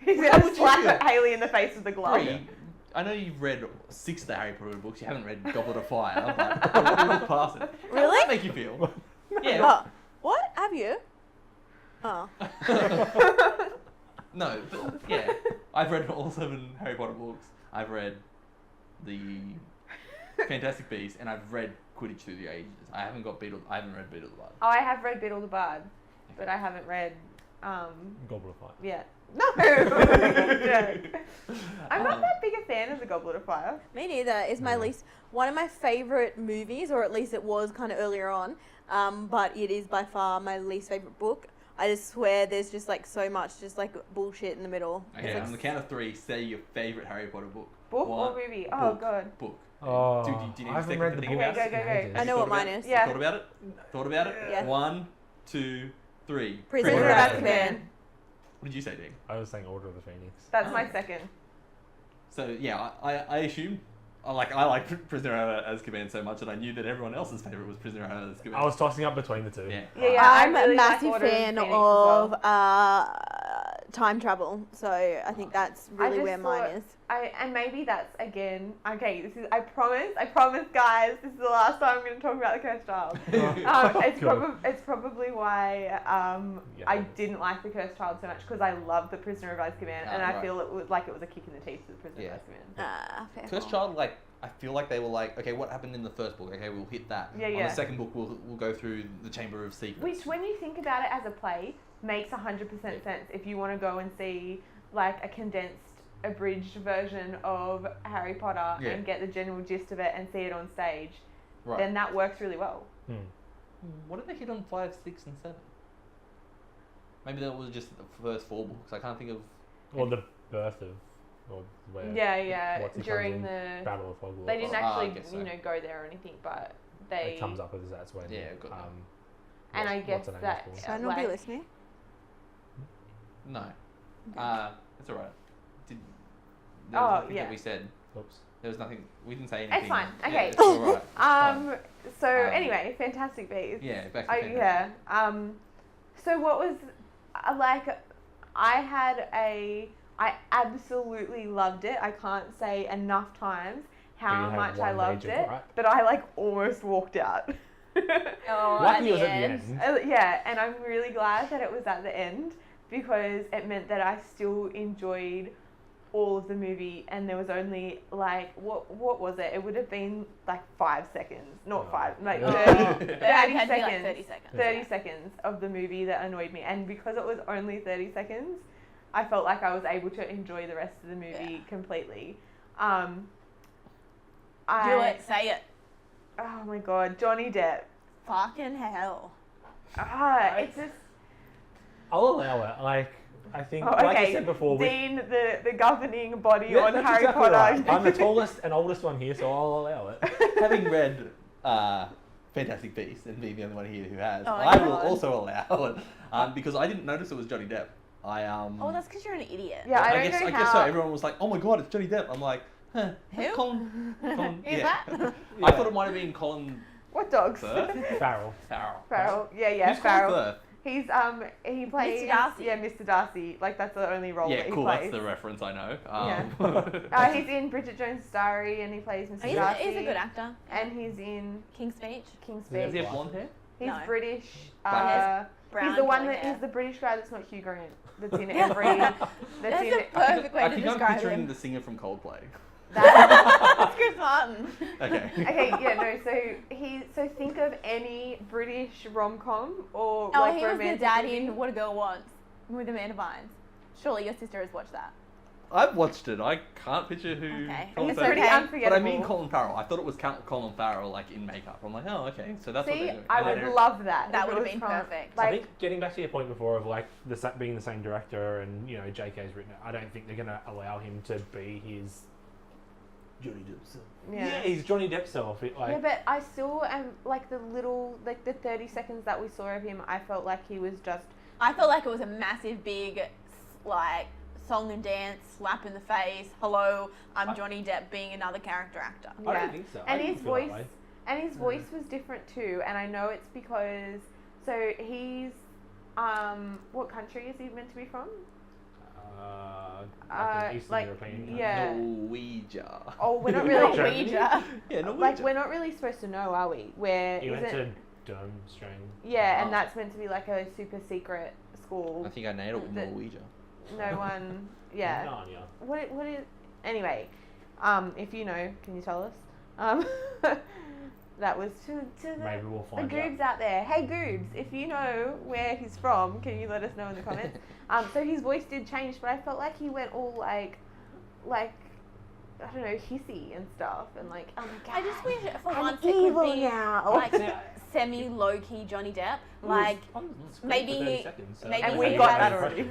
He's How gonna would you slap feel? at Hayley in the face with the glove. Brie, I know you've read 6 of the Harry Potter books. You haven't read Goblet of Fire, but you look past it. How does Really? that make you feel? Yeah. Oh, what? Have you? Oh. No, but yeah, I've read all 7 Harry Potter books. I've read the Fantastic Beasts, and I've read Quidditch Through the Ages. I haven't read Beetle the Bard. Oh, I have read Beetle the Bard, but I haven't read. Goblet of Fire. Yeah. No. Yeah. I'm not that big a fan of the Goblet of Fire. Me neither. It's my No. least one of my favorite movies, or at least it was kind of earlier on. But it is by far my least favorite book. I just swear there's just like so much just like bullshit in the middle. Okay, It's on the count of 3, say your favorite Harry Potter book. Book One, or movie? Oh book. god. Book. Oh, do you need I a haven't second read to the think book. about it? Go, go, go. in ages. I know Thought what about mine it? is. Yeah. Thought about it? Thought about it? Yeah. 1, 2, 3. Prisoner of of Azkaban. Azkaban. What did you say, Dean? I was saying Order of the Phoenix. That's Oh. my second. So yeah, I assumed I like Prisoner of Azkaban so much that I knew that everyone else's favorite was Prisoner of Azkaban. I was tossing up between the two. Yeah. Yeah, I I'm really a like massive Order of the fan Phoenix as of well. time travel, so I think that's really just where mine thought- is. And maybe that's again. Okay, this is. I promise, guys. This is the last time I'm going to talk about the Cursed Child. It's probably why Yeah. I didn't like the Cursed Child so much because I love the Prisoner of Azkaban, and I right. feel it was like it was a kick in the teeth to the Prisoner Yeah. of Azkaban. Fair Cursed call. Child, I feel like they were like, okay, what happened in the first book? Okay, we'll hit that. Yeah, On yeah. the second book, we'll go through the Chamber of Secrets. Which, when you think about it as a play, makes 100% sense if you want to go and see like a condensed, abridged version of Harry Potter Yeah. and get the general gist of it and see it on stage. Right. Then that works really well. Hmm. What did they hit on 5, 6, and 7? Maybe that was just the first 4 books. I can't think of. Or the birth of, or where Yeah. What's it During comes the, Battle of Hogwarts. they didn't I actually, guess so. go there or anything, but they. It comes up as that's when. Yeah, got that. And I guess what's her name that- was Should born. I not like- be listening? No. Okay. It's alright. There was nothing yeah. that we said. Oops. There was nothing. We didn't say anything. It's fine. Yeah, Okay. it's alright. It's fine. So Um, anyway, Fantastic Beasts. Yeah, back to Oh Fantastic. yeah. So what was like? I I absolutely loved it. I can't say enough times how had much one I loved major it, gripe. but I like almost walked out. Oh, Lucky at it was the at the end. end. Yeah, and I'm really glad that it was at the end because it meant that I still enjoyed all of the movie, and there was only like what was it? It would have been like 5 seconds, not Oh. 5, like Yeah. 30, 30 It had to be seconds. like 30 seconds. 30 seconds of the movie that annoyed me, and because it was only 30 seconds, I felt like I was able to enjoy the rest of the movie completely. Do it. Say it. Oh my god, Johnny Depp. Fucking hell. It's just. I'll allow it. Like, I think, Oh, like I okay, said before, Dean, the governing body yeah, on that's Harry exactly Potter. right. I'm the tallest and oldest one here, so I'll allow it. Having read Fantastic Beasts and being the only one here who has, Oh, I will God. also allow it because I didn't notice it was Johnny Depp. Oh, that's because you're an idiot. Yeah, I don't guess know I how. guess so. Everyone was like, "Oh my god, it's Johnny Depp." I'm like, "Huh? Who? Colin? Who's that? I thought it might have been Colin What dogs? Firth. Farrell. Farrell. Yeah, Who's Colin Farrell. Firth? He's he plays Mr. Darcy. Yeah, Mr. Darcy. Like that's the only role Yeah, that he cool. plays. That's the reference I know. He's in Bridget Jones' Diary and he plays Mr. He's Darcy. a good actor. And he's in King's Speech. King's Yeah, Does he Speech. have blonde hair? He's No. British. Black Brown He's the one curly that hair. he's the British guy that's not Hugh Grant. That's in Yeah. every. That's That's in. a perfect way I to think I'm describe picturing him. the singer from Coldplay. That's Chris Martin. Okay. Okay, yeah, no. So think of any British rom-com or Oh, like he was the romantic dad movie. in What a Girl Wants with Amanda Bynes. Surely your sister has watched that. I've watched it. I can't picture who. Okay. Colin It's Firth pretty is. unforgettable. But I mean Colin Farrell. I thought it was Colin Farrell, like in makeup. I'm like, oh, okay. So that's what See, they're doing. I And would then- love that. That if it would have was been from- perfect. I Like, think getting back to your point before of like being the same director and JK's written it, I don't think they're gonna allow him to be his Johnny Depp self. Yeah. He's Johnny Depp self. yeah, but I still am like the 30 seconds that we saw of him. I felt like he was just. I felt like it was a massive, big, like, song and dance, slap in the face, hello, I'm Johnny Depp being another character actor. I Yeah. don't think so. And I his didn't feel that voice, way. was different too. And I know it's because he's what country is he meant to be from? Like an Eastern like, European country. yeah. Norwegia. Oh, we're not Really? really. Norwegia. Yeah, Norwegia. Like we're not really supposed to know, are we? Where He is went it? to Durmstrang. Yeah, Oh. and that's meant to be like a super secret school. I think I nailed it with The- Norwegia. No one. Yeah. Narnia. What is? Anyway, if you know, can you tell us? That was to Maybe we'll the find Goobs out. out there. Hey Goobs, if you know where he's from, can you let us know in the comments? So his voice did change, but I felt like he went all like I don't know, hissy and stuff, and like, oh my god, I just wish for I'm once it evil could be now. like semi low key Johnny Depp. Like maybe he- maybe and we he got has- that already.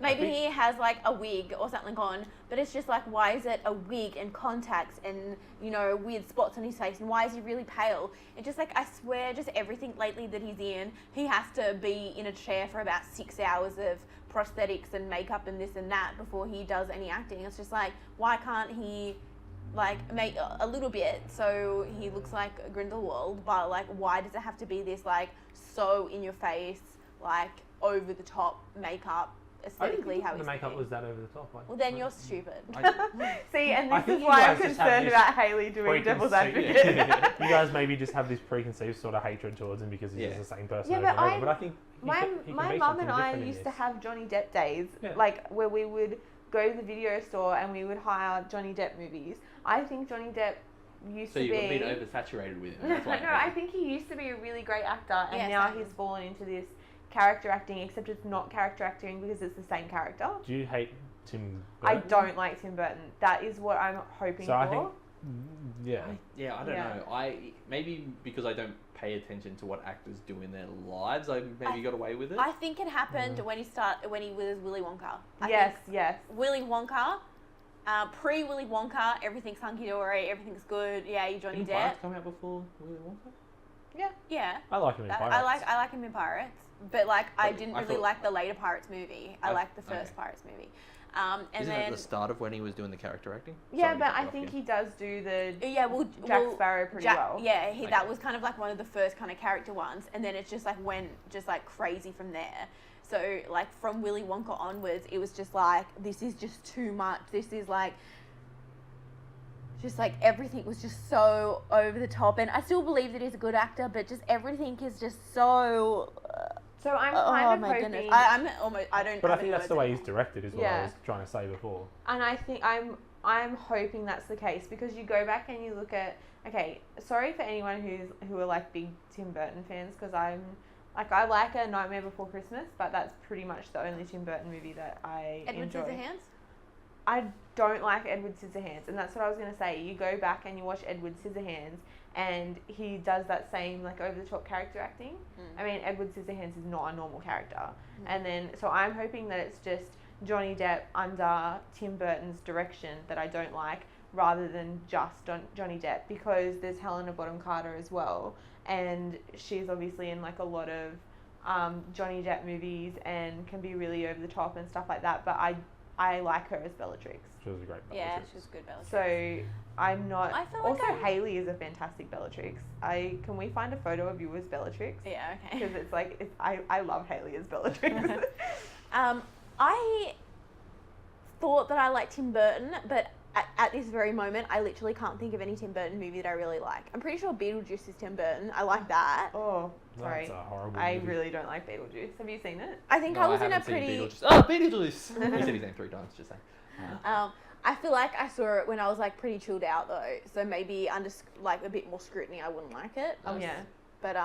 maybe he has like a wig or something on, but it's just like, why is it a wig and contacts and weird spots on his face, and why is he really pale? It's just like, I swear, just everything lately that he's in, he has to be in a chair for about 6 hours of prosthetics and makeup and this and that before he does any acting. It's just like, why can't he like make a little bit so he looks like Grindelwald, but like, why does it have to be this like so in your face, like over the top makeup? Aesthetically, how the he's makeup been. was that over the top. Like, Well, then you're stupid. See, and I this think is you why I'm guys just have concerned this about Hayley doing devil's preconceived- advocate. You guys maybe just have this preconceived sort of hatred towards him because he's Yeah. just the same person Yeah, over but and over. I'm- But I think My he can my be mum something and I different in used to this. have Johnny Depp days, Yeah. like where we would go to the video store and we would hire Johnny Depp movies. I think Johnny Depp used So to you've be. been oversaturated with him. No, That's why I think he used to be a really great actor, and Yeah, now same. he's fallen into this character acting. Except it's not character acting because it's the same character. Do you hate Tim I Burton? don't like Tim Burton. That is what I'm hoping So for. I think, yeah. I don't Yeah. know. I maybe because I don't pay attention to what actors do in their lives, I maybe got away with it. I think it happened when he was Willy Wonka. I yes, think yes. Willy Wonka, pre Willy Wonka, everything's hunky dory, everything's good. Yeah, you Johnny Didn't Depp. Pirates come out before Willy Wonka? Yeah, I like him in Pirates. I like him in Pirates, but like I But didn't I really thought- like the later Pirates movie. I liked the first okay. Pirates movie, and Isn't then it the start of when he was doing the character acting? Yeah, Sorry to but cut I you off think here. he does do the yeah, well, Jack well, Sparrow pretty well. Yeah, that Okay. was kind of like one of the first kind of character ones, and then it's just like went just like crazy from there. So, like, from Willy Wonka onwards, it was just like, this is just too much. This is like, just like everything was just so over the top. And I still believe that he's a good actor, but just everything is just so. So I'm Oh kind of my hoping, goodness. I'm almost. I don't. But I have think any that's the words way anymore. he's directed, is what I was trying to say before. and I think I'm hoping that's the case, because you go back and you look at, okay, sorry for anyone who are like big Tim Burton fans, because I like A Nightmare Before Christmas, but that's pretty much the only Tim Burton movie that I enjoy. Edward Scissorhands? I don't like Edward Scissorhands, and that's what I was going to say. You go back and you watch Edward Scissorhands, and he does that same like over the top character acting. I mean, Edward Scissorhands is not a normal character. And then, so I'm hoping that it's just Johnny Depp under Tim Burton's direction that I don't like, rather than just Johnny Depp, because there's Helena Bonham Carter as well, and she's obviously in like a lot of Johnny Depp movies and can be really over the top and stuff like that, but I like her as Bellatrix. She was a great Yeah, Bellatrix. she's good Bellatrix. So I'm not. I feel like also, I'm- Hayley is a fantastic Bellatrix. Can we find a photo of you as Bellatrix? Yeah, okay. Because it's like I love Hayley as Bellatrix. I thought that I liked Tim Burton, but at this very moment, I literally can't think of any Tim Burton movie that I really like. I'm pretty sure Beetlejuice is Tim Burton. I like that. Oh, sorry. That's a horrible I movie. really don't like Beetlejuice. Have you seen it? I think No, I was in a haven't seen pretty. Beetlejuice. Oh, Beetlejuice! He said his name 3 times, just saying. I feel like I saw it when I was like pretty chilled out though, so maybe under like a bit more scrutiny, I wouldn't like it. Oh yeah. But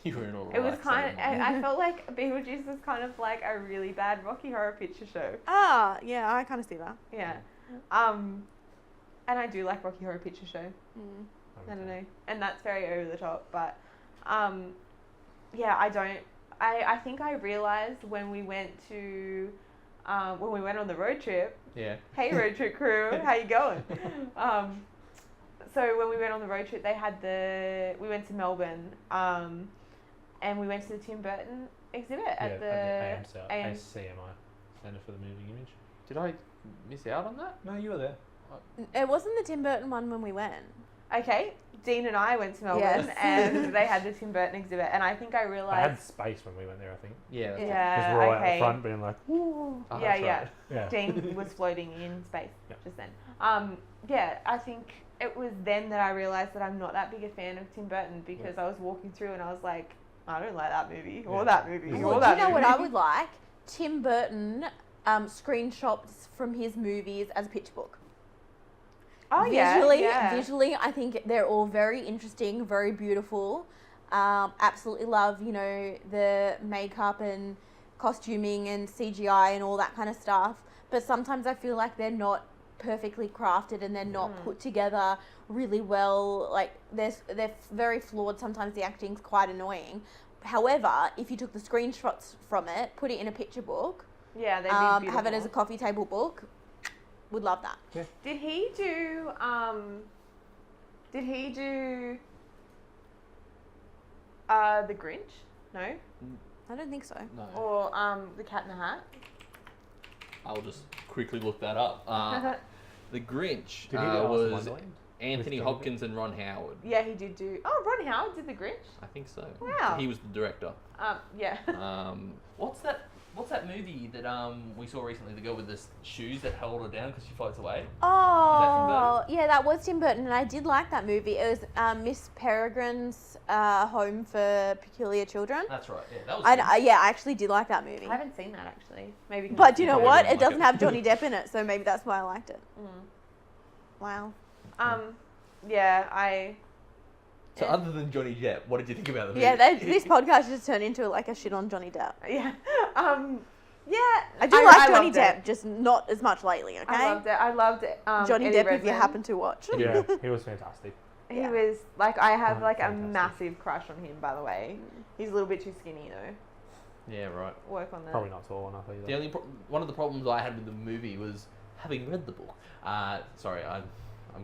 You were in all It was right kind of. state. I felt like Beetlejuice was kind of like a really bad Rocky Horror Picture Show. yeah, I kind of see that. Yeah. And I do like Rocky Horror Picture Show. I don't know. And that's very over the top, but yeah, I don't. I think I realized when we went on the road trip. Yeah. Hey, road trip crew, how you going? So when we went on the road trip, we went to Melbourne, and we went to the Tim Burton exhibit at the ACMI, Centre for the Moving Image. Did I miss out on that? No, you were there. It wasn't the Tim Burton one when we went. Okay, Dean and I went to Melbourne, Yes. and they had the Tim Burton exhibit, and I think I I had realised. space when we went there, I think. Yeah. That's Yeah. Because Yeah, we're all out okay. the front being like, Oh, Yeah, that's yeah. right. yeah. Dean was floating in space Yeah. just then. Yeah, I think it was then that I realised that I'm not that big a fan of Tim Burton, because I was walking through and I was like, I don't like that movie, or Yeah. that movie, Well, or Well, do that you know movie. what I would like? Tim Burton screenshots from his movies as a picture book. Oh Visually, yeah. visually, I think they're all very interesting, very beautiful. Absolutely love, the makeup and costuming and CGI and all that kind of stuff. But sometimes I feel like they're not perfectly crafted and they're not put together really well. Like they're very flawed. Sometimes the acting's quite annoying. However, if you took the screenshots from it, put it in a picture book, Yeah, they'd be beautiful. have it as a coffee table book, would love that. Did he do The Grinch? No? I don't think so. No. Or The Cat in the Hat? I'll just quickly look that up. The Grinch Did he do Alice in was Wonderland? Anthony With Hopkins and Ron Howard. Yeah, he did do. Oh, Ron Howard did The Grinch? I think so. Wow. He was the director. Yeah. What's that movie that we saw recently? The girl with the shoes that held her down because she floats away. Oh, yeah, that was Tim Burton, and I did like that movie. It was Miss Peregrine's Home for Peculiar Children. That's right. Yeah, that was. I actually did like that movie. I haven't seen that actually. Maybe. But do you know Probably what? wouldn't It doesn't like have Johnny Depp in it, so maybe that's why I liked it. Wow. Yeah, I. So other than Johnny Depp, what did you think about the movie? Yeah, this podcast just turned into like a shit on Johnny Depp. Yeah. Yeah. I do like I Johnny loved Depp, it. just not as much lately, okay? I loved it. Johnny Eddie Depp, if you Redmayne. happen to watch. Yeah, he was fantastic. He Yeah. was like, I have like a Fantastic. massive crush on him. By the way, he's a little bit too skinny though. Yeah, right. Work on that. Probably not tall enough either. The only one of the problems I had with the movie was having read the book. Sorry, I'm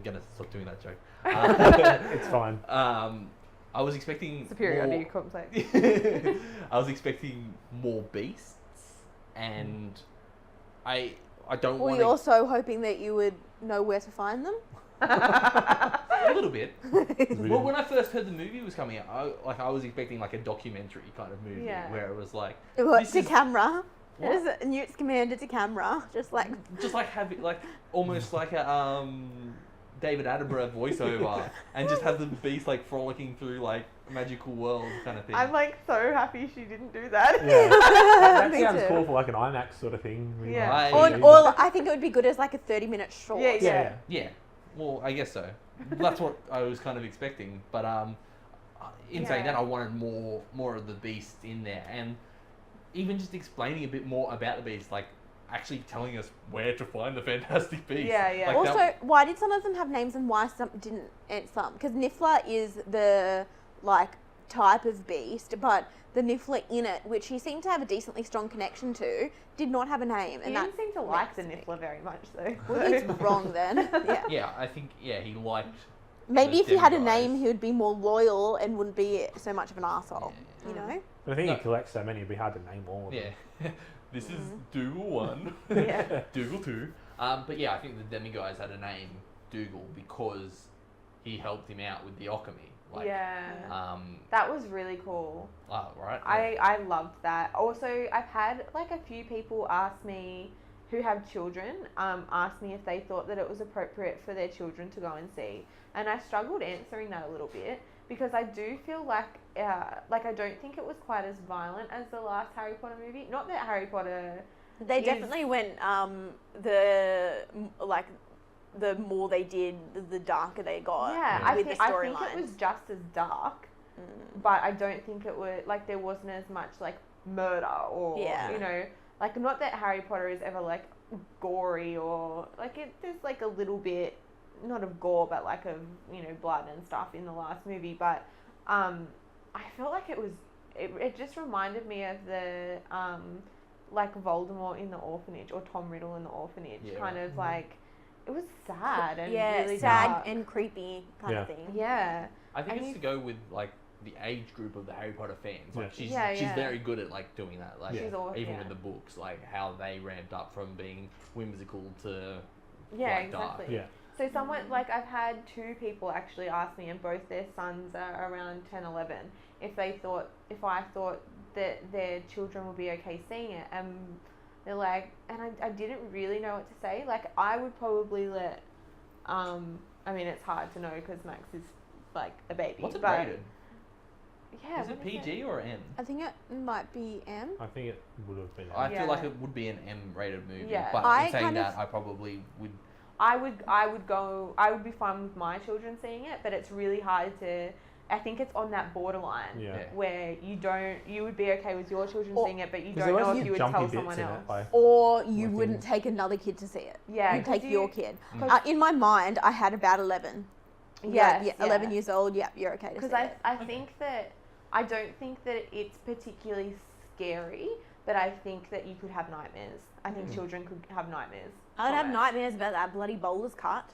gonna stop doing that joke. It's fine. I was expecting Superiority more, complex. I was expecting more beasts, and I don't Were want you also hoping that you would know where to find them? a little bit. Well, when I first heard the movie was coming out, I was expecting like a documentary kind of movie Yeah. where it was like What, this to is- camera. What? Is it Newt's commander to camera, just like having like almost like a David Attenborough voiceover, and just have the beast like frolicking through like a magical world kind of thing. I'm like so happy she didn't do that. Yeah. That Me sounds too. cool for like an IMAX sort of thing. We Yeah. might Or- see or I think it would be good as like a 30-minute short. Yeah, yeah. Yeah, well, I guess so. That's what I was kind of expecting. But in saying Yeah. that, I wanted more of the beast in there, and even just explaining a bit more about the beast, like actually telling us where to find the Fantastic Beast. Yeah, yeah. Like Also, that- why did some of them have names and why some didn't? And some because Niffler is the like type of beast, but the Niffler in it, which he seemed to have a decently strong connection to, did not have a name, He and that didn't seem to like the makes me- Niffler very much, though. Well, he's wrong then. Yeah. yeah, I think he liked. Maybe the if he had a demi-guys. name, he would be more loyal and wouldn't be so much of an asshole. Yeah. You know? But I think No. he collects so many, it'd be hard to name all of them. Yeah, this is Dougal 1, Yeah. Dougal 2. But yeah, I think the demiguise had a name, Dougal, because he helped him out with the alchemy. Like, Yeah. That was really cool. Right. I loved that. Also, I've had like a few people ask me who have children, ask me if they thought that it was appropriate for their children to go and see. And I struggled answering that a little bit because I do feel like I don't think it was quite as violent as the last Harry Potter movie. Not that Harry Potter... They is- definitely went the more they did, the darker they got. Yeah, Yeah. I with think the I think it storylines. was just as dark, Mm. but I don't think it was like there wasn't as much like murder or Yeah. you know, like not that Harry Potter is ever like gory or like there's like a little bit not of gore but like of blood and stuff in the last movie, but I felt like it just reminded me of the like Voldemort in the orphanage or Tom Riddle in the orphanage, Yeah. kind of like it was sad and Yeah, really sad dark. and creepy kind of Yeah. thing. Yeah. I think and it's you- to go with like the age group of the Harry Potter fans. Like she's Yeah, she's yeah. very good at like doing that. Like She's all- even yeah. with the books, like how they ramped up from being whimsical to Yeah, like, dark. exactly. Yeah. So someone, like I've had 2 people actually ask me, and both their sons are around 10, 11, if I thought that their children would be okay seeing it. And they're like, and I didn't really know what to say. Like I would probably let, I mean it's hard to know because Max is like a baby. What's it but rated? Yeah. Is it what PG or M? I think it might be M. I think it would have been. I Yeah. feel like it would be an M-rated movie. Yeah. But I in saying kind that, of- I probably would. I would be fine with my children seeing it, but it's really hard to. I think it's on that borderline. Yeah. Yeah. Where you would be okay with your children Or- seeing it, but you 'Cause don't there know was if you would jumpy tell bits someone in it, else. like- Or you Like wouldn't in- take another kid to see it. Yeah, You'd 'cause take your kid. Mm. In my mind, I had about 11. Yes, yeah, 11 years old, yeah, you're okay to see Because it. I think that I don't think that it's particularly scary, but I think that you could have nightmares. I think children could have nightmares. I would from have it. nightmares about that bloody bowler's cut.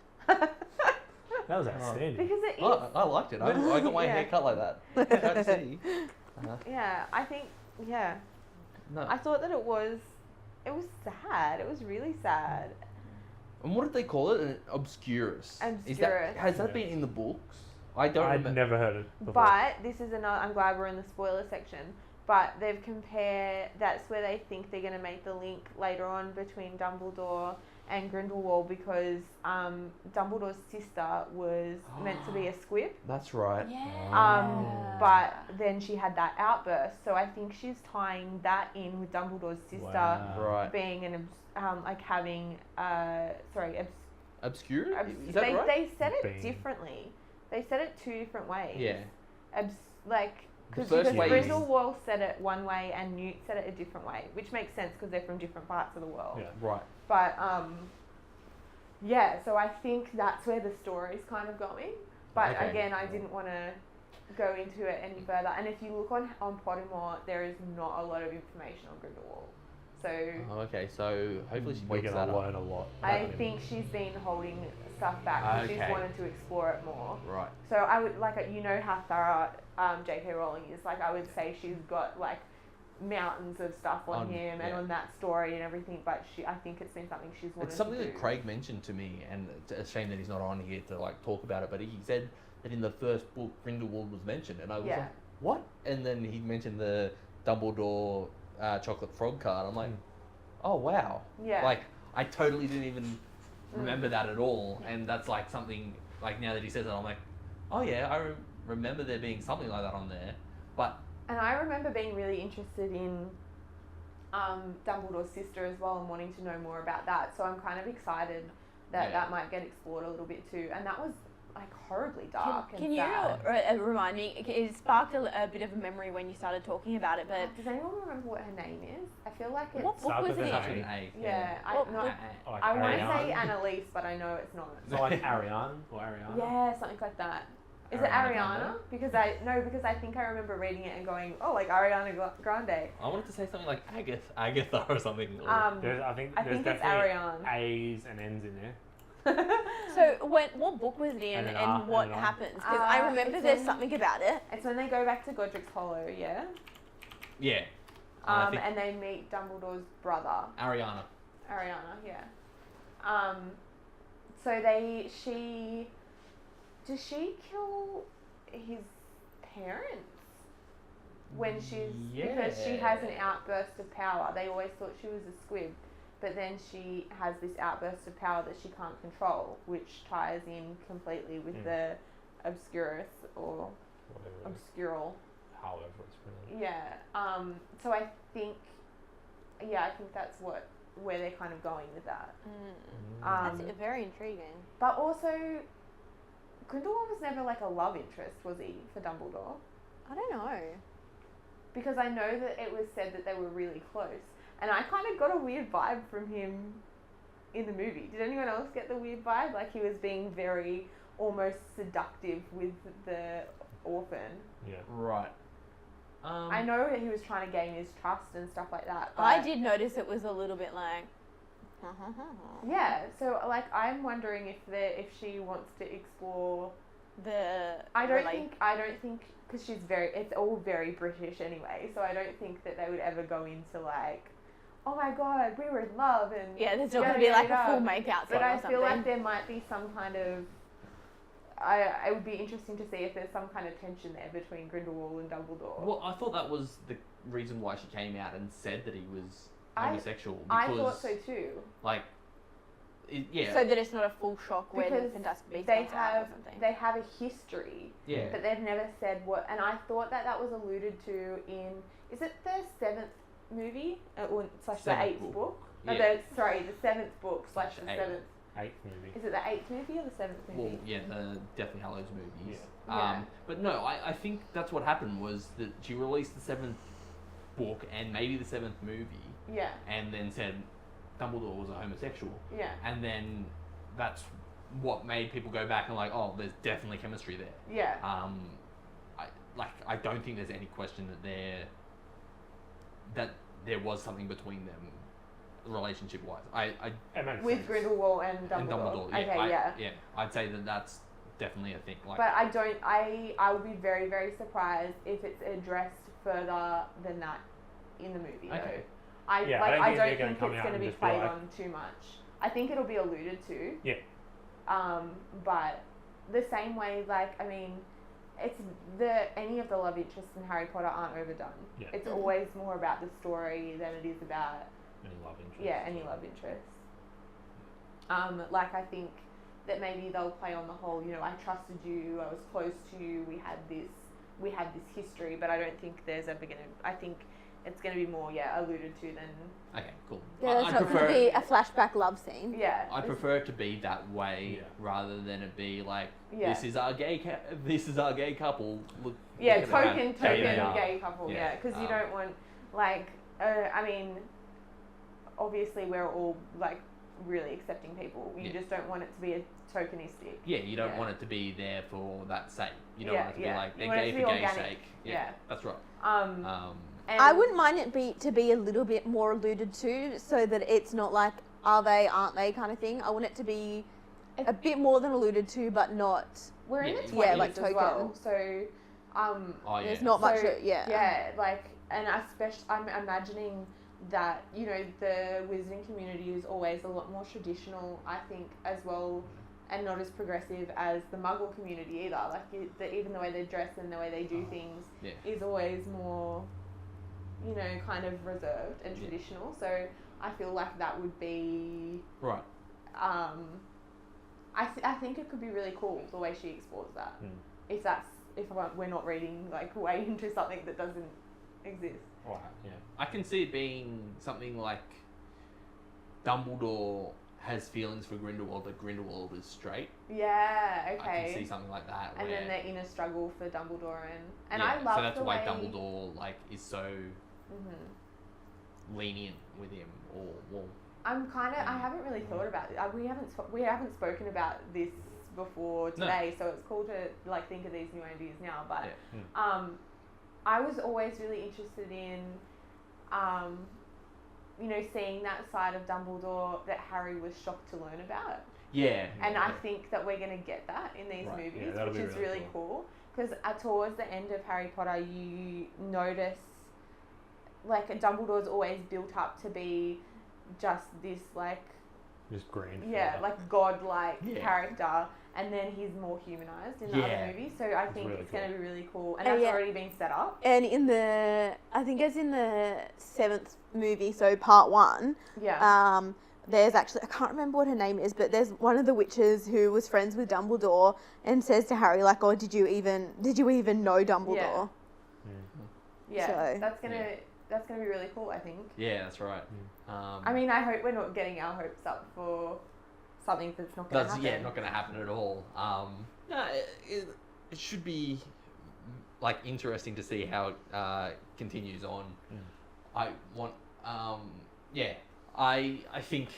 That was outstanding. Because it is. Oh, I liked it. I got my Yeah. hair cut like that. Can't see. Yeah, I think. Yeah, No. I thought that it was sad. It was really sad. And what did they call it? An obscurus. Is that, Obscurus. has that Yeah. been in the books? I don't I'd remember. never heard it before. But this is another. I'm glad we're in the spoiler section. But they've compared. That's where they think they're going to make the link later on between Dumbledore and Grindelwald because Dumbledore's sister was meant to be a squib. That's right. But then she had that outburst. So I think she's tying that in with Dumbledore's sister Wow. Right. being like having Obscure? Is they, that right? they said it Being. differently. They said it 2 different ways. Yeah. Because first way is- Grindelwald said it one way and Newt said it a different way, which makes sense because they're from different parts of the world. Yeah. Right. But yeah, so I think that's where the story's kind of going. But Okay. again, I didn't want to go into it any further. And if you look on Pottermore, there is not a lot of information on Grindelwald. So Oh, okay, so hopefully she We're picks going that to up. learn a lot. I about him. think she's been holding stuff back because she's Okay. wanted to explore it more. Right. So I would how thorough J.K. Rowling is. Like I would say she's got like mountains of stuff on him and yeah. on that story and everything. But I think it's been something she's wanted It's something to do. that Craig mentioned to me, and it's a shame that he's not on here to like talk about it. But he said that in the first book Grindelwald was mentioned, and I was Yeah. like, what? And then he mentioned the Dumbledore chocolate frog card. I'm like, oh wow. Yeah. Like I totally didn't even remember that at all, and that's like something like now that he says it, I'm like, oh yeah, I remember there being something like that on there, but And I remember being really interested in Dumbledore's sister as well and wanting to know more about that. So I'm kind of excited that Yeah. that might get explored a little bit too. And that was like horribly dark Can and you sad. remind me? It sparked a bit of a memory when you started talking about it, but Does anyone remember what her name is? I feel like it's... what book Starts was with it an such in? an A. Yeah, What no, book? Like I want to Ariane. say Annalise, but I know it's not. Is it like Ariane or Ariana? Yeah, something like that. Is it Ariana Ariana? Grande? Because I think I remember reading it and going, oh, like Ariana Grande. I wanted to say something like Agatha or something. Or, I I think think it's definitely Ariane. A's and N's in there. So what book was it in, And an and R, what and an R. happens? Because I remember it's there's in- something about it. It's when they go back to Godric's Hollow, yeah? yeah. I think And they meet Dumbledore's brother, Ariana. Ariana, yeah. Does she kill his parents when because she has an outburst of power. They always thought she was a squib, but then she has this outburst of power that she can't control, which ties in completely with the Obscurus or Whatever. Obscural. However it's pronounced. Yeah. So I think that's where they're kind of going with that. That's very intriguing. But also, Grindelwald was never like a love interest, was he, for Dumbledore? I don't know. Because I know that it was said that they were really close, and I kind of got a weird vibe from him in the movie. Did anyone else get the weird vibe? Like he was being very almost seductive with the orphan. Yeah. Right. I know that he was trying to gain his trust and stuff like that. But I did notice it was a little bit like. Yeah, so like I'm wondering if she wants to explore. I don't think because it's all very British anyway. So I don't think that they would ever go into like, oh my god, we were in love and Yeah, there's not going to be like a full makeout scene But I or something. feel like there might be some kind of. It would be interesting to see if there's some kind of tension there between Grindelwald and Dumbledore. Well, I thought that was the reason why she came out and said that he was I- homosexual. I Because, thought so too. like, yeah. So that it's not a full shock when Because Fantastic Beasts they comes out or have something. they have a history, yeah. but they've never said what. And I thought that was alluded to in, is it the 7th movie or slash the Seventh 8th book. book? Yeah. The 7th book slash the Eight. 7th. 8th movie. Is it the 8th movie or the 7th movie? Well, yeah, the Deathly Hallows movies. Yeah. But no, I think that's what happened was that she released the 7th book and maybe the 7th movie, Yeah, and then said Dumbledore was a homosexual, yeah, and then that's what made people go back and like, oh, there's definitely chemistry there. yeah. I don't think there's any question that there was something between them, relationship wise. It makes With sense. Grindelwald and Dumbledore. And Dumbledore, yeah, Okay, yeah. I'd say that's definitely a thing. Like, But I would be very, very surprised if it's addressed further than that in the movie. Though. Okay. I Yeah, don't I don't think think they're gonna it's come going out to and be just be played like- on too much. I think it'll be alluded to. Yeah. But the same way, like, I mean, it's any of the love interests in Harry Potter aren't overdone. Yeah. It's always more about the story than it is about Any love interest. any love interest. Like I think that maybe they'll play on the whole, I trusted you, I was close to you, we had this history, but I don't think there's ever gonna. I think it's gonna be more, alluded to than. okay, cool. Yeah, that's I not going prefer to be a flashback love scene. Yeah. I prefer it to be that way rather than it be like Yeah. this is our gay couple. Look, Yeah, look at how token gay they are. gay couple. Yeah. Yeah, because you don't want like. I mean, obviously we're all like really accepting people. You Yeah. just don't want it to be a tokenistic. Yeah, you don't Yeah. want it to be there for that sake. You don't Yeah, want it to be yeah. like You they're want it gay to for be gay's organic. sake. Yeah. That's right. And I wouldn't mind it to be a little bit more alluded to, so that it's not like are they, aren't they kind of thing. I want it to be a bit more than alluded to, but not. We're in the Yeah, 20s yeah, like as token. well, so Oh yeah. There's not much. So, Yeah. like, and especially, I'm imagining that, the wizarding community is always a lot more traditional, I think, as well, and not as progressive as the Muggle community either. Like even the way they dress and the way they do things is always more, you know, kind of reserved and traditional. So I feel like that would be right. I think it could be really cool the way she explores that. If we're not reading like way into something that doesn't exist. Wow, yeah. I can see it being something like Dumbledore has feelings for Grindelwald, but Grindelwald is straight. Yeah, okay. I can see something like that. And then their inner struggle for Dumbledore and I love so that's the why way Dumbledore like is so lenient with him, or well. I'm kind of. I haven't really thought about it. We haven't spoken about this before today, so it's cool to like think of these new ideas now. But I was always really interested in, you know, seeing that side of Dumbledore that Harry was shocked to learn about. Yeah. And I think that we're going to get that in these movies, which is really cool. Because towards the end of Harry Potter, you notice, like, Dumbledore's always built up to be just this, like... Just grand. Yeah, like, godlike character. And then he's more humanized in the other movies. So I think it's going to be really cool. And that's already been set up. And in the... I think it's in the 7th movie, so part 1. Yeah. There's actually, I can't remember what her name is, but there's one of the witches who was friends with Dumbledore and says to Harry, like, "Oh, did you even know Dumbledore?" Yeah, So, that's gonna be really cool, I think. Yeah, that's right. I mean, I hope we're not getting our hopes up for something that's not going to happen. Yeah, not going to happen at all. No, it should be like interesting to see how it continues on. I want, I think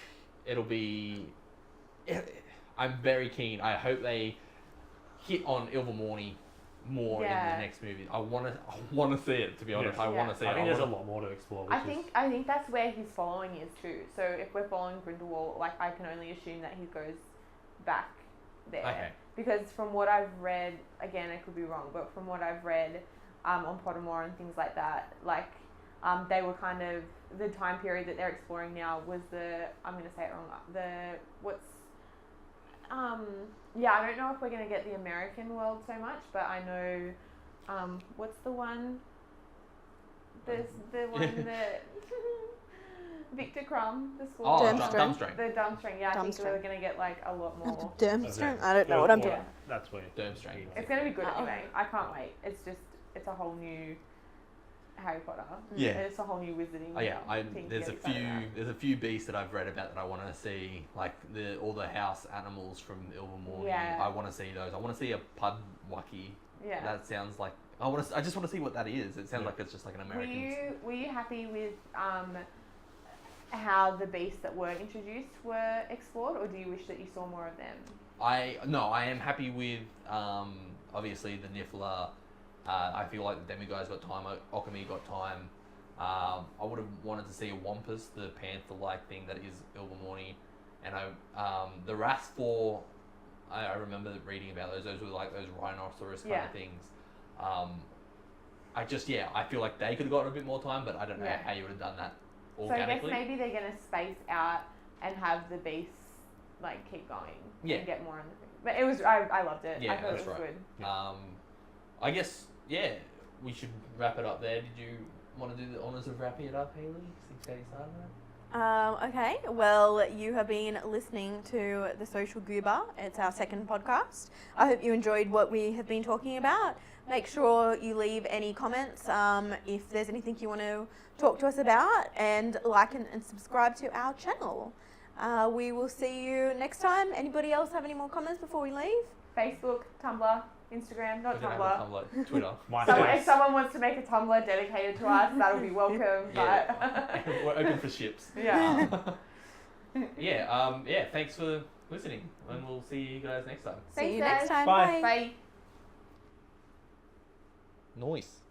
it'll be. I'm very keen. I hope they hit on Ilvermorny more in the next movie. I want to see it. To be honest, I want to see it. I think there's a lot more to explore. I think that's where his following is too. So if we're following Grindelwald, like I can only assume that he goes back there. Okay. Because from what I've read, again I could be wrong, but from what I've read on Pottermore and things like that, like they were kind of the time period that they're exploring now was I'm going to say it wrong. I don't know if we're going to get the American world so much, but I know, what's the one? There's the one that Victor Crumb, the school. Durmstrang. The Durmstrang, yeah. I think we're going to get like a lot more. Durmstrang? I don't know what I'm doing. That's where Durmstrang. It's going to be good anyway. I can't wait. It's a whole new Harry Potter. Yeah. It's a whole new wizarding. Oh yeah, thing there's a few beasts that I've read about that I want to see, like all the house animals from Ilvermorny. Yeah. I want to see those. I want to see a Pudwucky. Yeah. That sounds like I just want to see what that is. It sounds like it's just like an American. Were you happy with how the beasts that were introduced were explored, or do you wish that you saw more of them? I am happy with obviously the Niffler. I feel like the Demigods got time. Occamy got time. I would have wanted to see a Wampus, the panther-like thing that is Ilvermorny, and the Rasfor. I remember reading about those. Those were like those rhinoceros kind of things. I feel like they could have gotten a bit more time, but I don't know how you would have done that organically. So I guess maybe they're going to space out and have the beasts like keep going and get more on the thing. But it was I loved it. Yeah, I thought that's it was right. good. Yeah. I guess we should wrap it up there. Did you want to do the honours of wrapping it up, Hayley? Since Katie started that? Okay, well, you have been listening to The Social Goober. It's our second podcast. I hope you enjoyed what we have been talking about. Make sure you leave any comments if there's anything you want to talk to us about, and like and subscribe to our channel. We will see you next time. Anybody else have any more comments before we leave? Facebook, Tumblr, Instagram, not Tumblr. Twitter. If someone wants to make a Tumblr dedicated to us, that'll be welcome. But we're open for ships. Yeah. Thanks for listening, and we'll see you guys next time. See you next time. Bye. Bye. Nice.